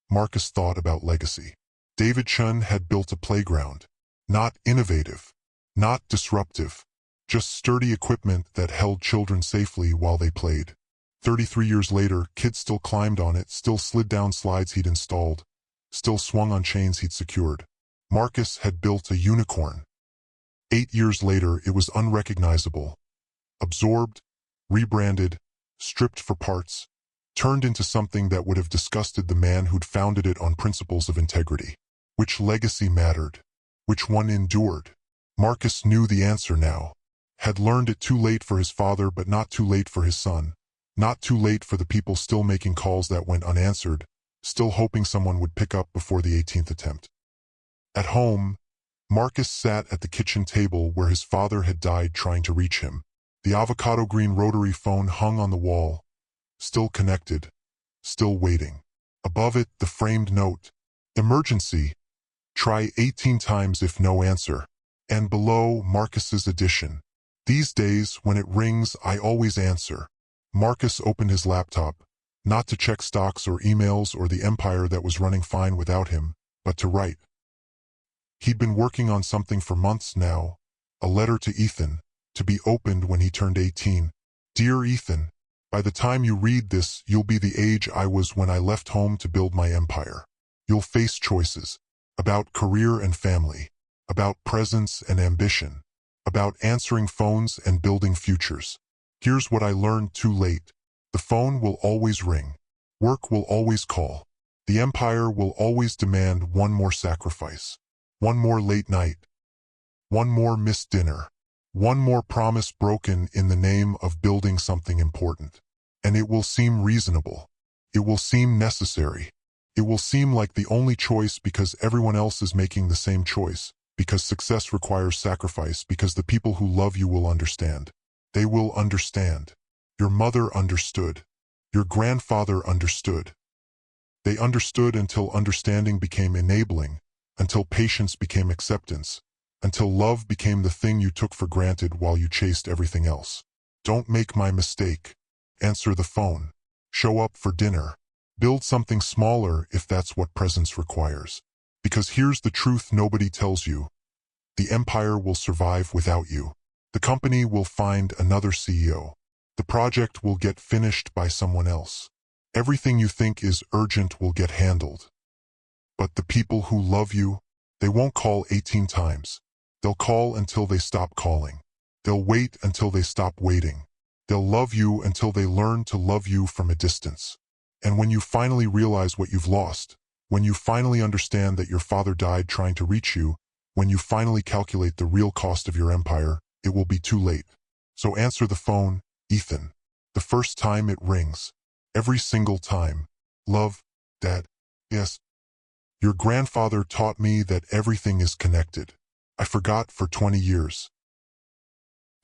Marcus thought about legacy. David Chun had built a playground. Not innovative, not disruptive, just sturdy equipment that held children safely while they played. 33 years later, kids still climbed on it, still slid down slides he'd installed, still swung on chains he'd secured. Marcus had built a unicorn. 8 years later, it was unrecognizable. Absorbed, rebranded, stripped for parts, turned into something that would have disgusted the man who'd founded it on principles of integrity. Which legacy mattered? Which one endured? Marcus knew the answer now. Had learned it too late for his father, but not too late for his son. Not too late for the people still making calls that went unanswered, still hoping someone would pick up before the 18th attempt. At home, Marcus sat at the kitchen table where his father had died trying to reach him. The avocado green rotary phone hung on the wall, still connected, still waiting. Above it, the framed note, "Emergency. Try 18 times if no answer." And below, Marcus's addition, "These days, when it rings, I always answer." Marcus opened his laptop, not to check stocks or emails or the empire that was running fine without him, but to write. He'd been working on something for months now, a letter to Ethan, to be opened when he turned 18. "Dear Ethan, by the time you read this, you'll be the age I was when I left home to build my empire. You'll face choices about career and family, about presence and ambition, about answering phones and building futures. Here's what I learned too late. The phone will always ring. Work will always call. The empire will always demand one more sacrifice, one more late night, one more missed dinner, one more promise broken in the name of building something important. And it will seem reasonable. It will seem necessary. It will seem like the only choice because everyone else is making the same choice, because success requires sacrifice, because the people who love you will understand. They will understand. Your mother understood. Your grandfather understood. They understood until understanding became enabling, until patience became acceptance, until love became the thing you took for granted while you chased everything else. Don't make my mistake. Answer the phone. Show up for dinner. Build something smaller if that's what presence requires. Because here's the truth nobody tells you. The empire will survive without you. The company will find another CEO. The project will get finished by someone else. Everything you think is urgent will get handled. But the people who love you, they won't call 18 times. They'll call until they stop calling. They'll wait until they stop waiting. They'll love you until they learn to love you from a distance. And when you finally realize what you've lost, when you finally understand that your father died trying to reach you, when you finally calculate the real cost of your empire, it will be too late. So answer the phone, Ethan. The first time it rings. Every single time. Love, Dad. Yes. Your grandfather taught me that everything is connected. I forgot for 20 years.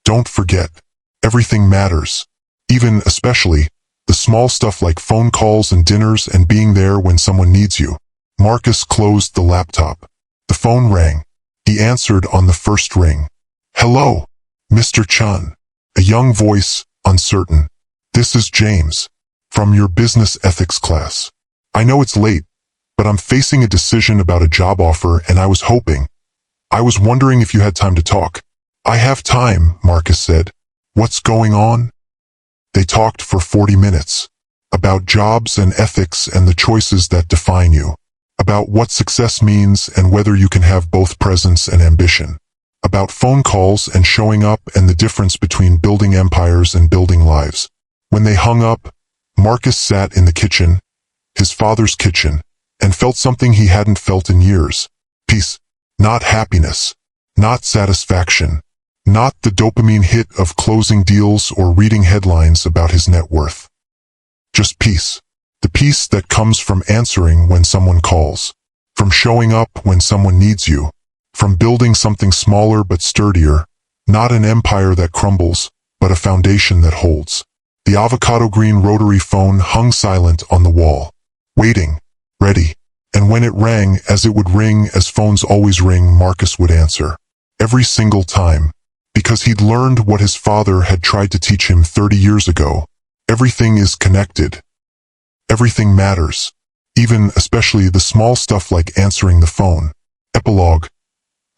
Don't forget. Everything matters. Even, especially, the small stuff like phone calls and dinners and being there when someone needs you. Marcus closed the laptop. The phone rang. He answered on the first ring. "Hello, Mr. Chun." A young voice, uncertain. "This is James, from your business ethics class. I know it's late, but I'm facing a decision about a job offer and I was wondering if you had time to talk." "I have time," Marcus said. "What's going on?" They talked for 40 minutes. About jobs and ethics and the choices that define you. About what success means and whether you can have both presence and ambition. About phone calls and showing up and the difference between building empires and building lives. When they hung up, Marcus sat in the kitchen, his father's kitchen, and felt something he hadn't felt in years. Peace. Not happiness. Not satisfaction. Not the dopamine hit of closing deals or reading headlines about his net worth. Just peace. The peace that comes from answering when someone calls. From showing up when someone needs you. From building something smaller but sturdier. Not an empire that crumbles, but a foundation that holds. The avocado green rotary phone hung silent on the wall. Waiting. Ready. And when it rang, as it would ring, as phones always ring, Marcus would answer. Every single time. Because he'd learned what his father had tried to teach him 30 years ago. Everything is connected. Everything matters. Even, especially, the small stuff like answering the phone. Epilogue.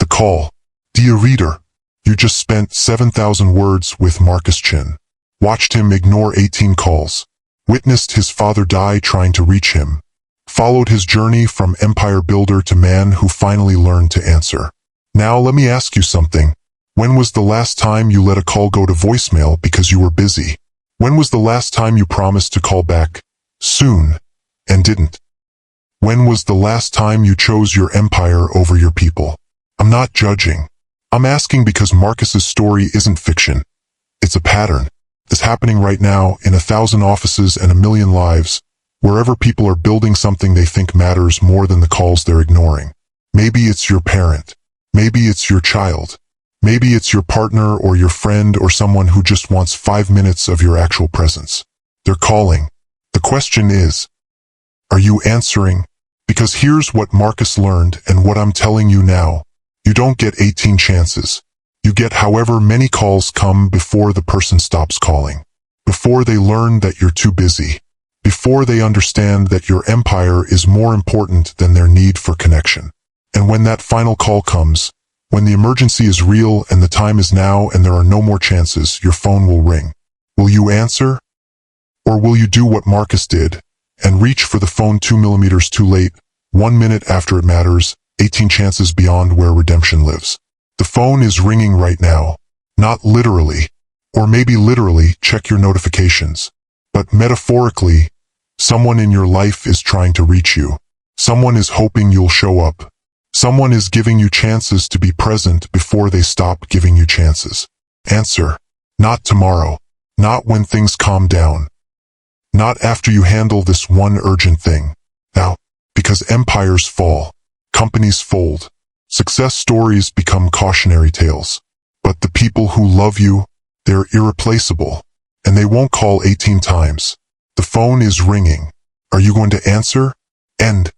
The call. Dear reader, you just spent 7,000 words with Marcus Chin. Watched him ignore 18 calls. Witnessed his father die trying to reach him. Followed his journey from empire builder to man who finally learned to answer. Now let me ask you something. When was the last time you let a call go to voicemail because you were busy? When was the last time you promised to call back soon and didn't? When was the last time you chose your empire over your people? I'm not judging. I'm asking because Marcus's story isn't fiction. It's a pattern that's happening right now in 1,000 offices and 1,000,000 lives. wherever people are building something they think matters more than the calls they're ignoring. Maybe it's your parent. Maybe it's your child. Maybe it's your partner or your friend or someone who just wants 5 minutes of your actual presence. They're calling. The question is, are you answering? Because here's what Marcus learned and what I'm telling you now. You don't get 18 chances. You get however many calls come before the person stops calling. Before they learn that you're too busy. Before they understand that your empire is more important than their need for connection. And when that final call comes, when the emergency is real and the time is now and there are no more chances, your phone will ring. Will you answer? Or will you do what Marcus did and reach for the phone 2 millimeters too late, 1 minute after it matters, 18 chances beyond where redemption lives? The phone is ringing right now. Not literally, or maybe literally, check your notifications. But metaphorically, someone in your life is trying to reach you. Someone is hoping you'll show up. Someone is giving you chances to be present before they stop giving you chances. Answer. Not tomorrow. Not when things calm down. Not after you handle this one urgent thing. Now, because empires fall, companies fold, success stories become cautionary tales. But the people who love you, they're irreplaceable, and they won't call 18 times. The phone is ringing. Are you going to answer? End.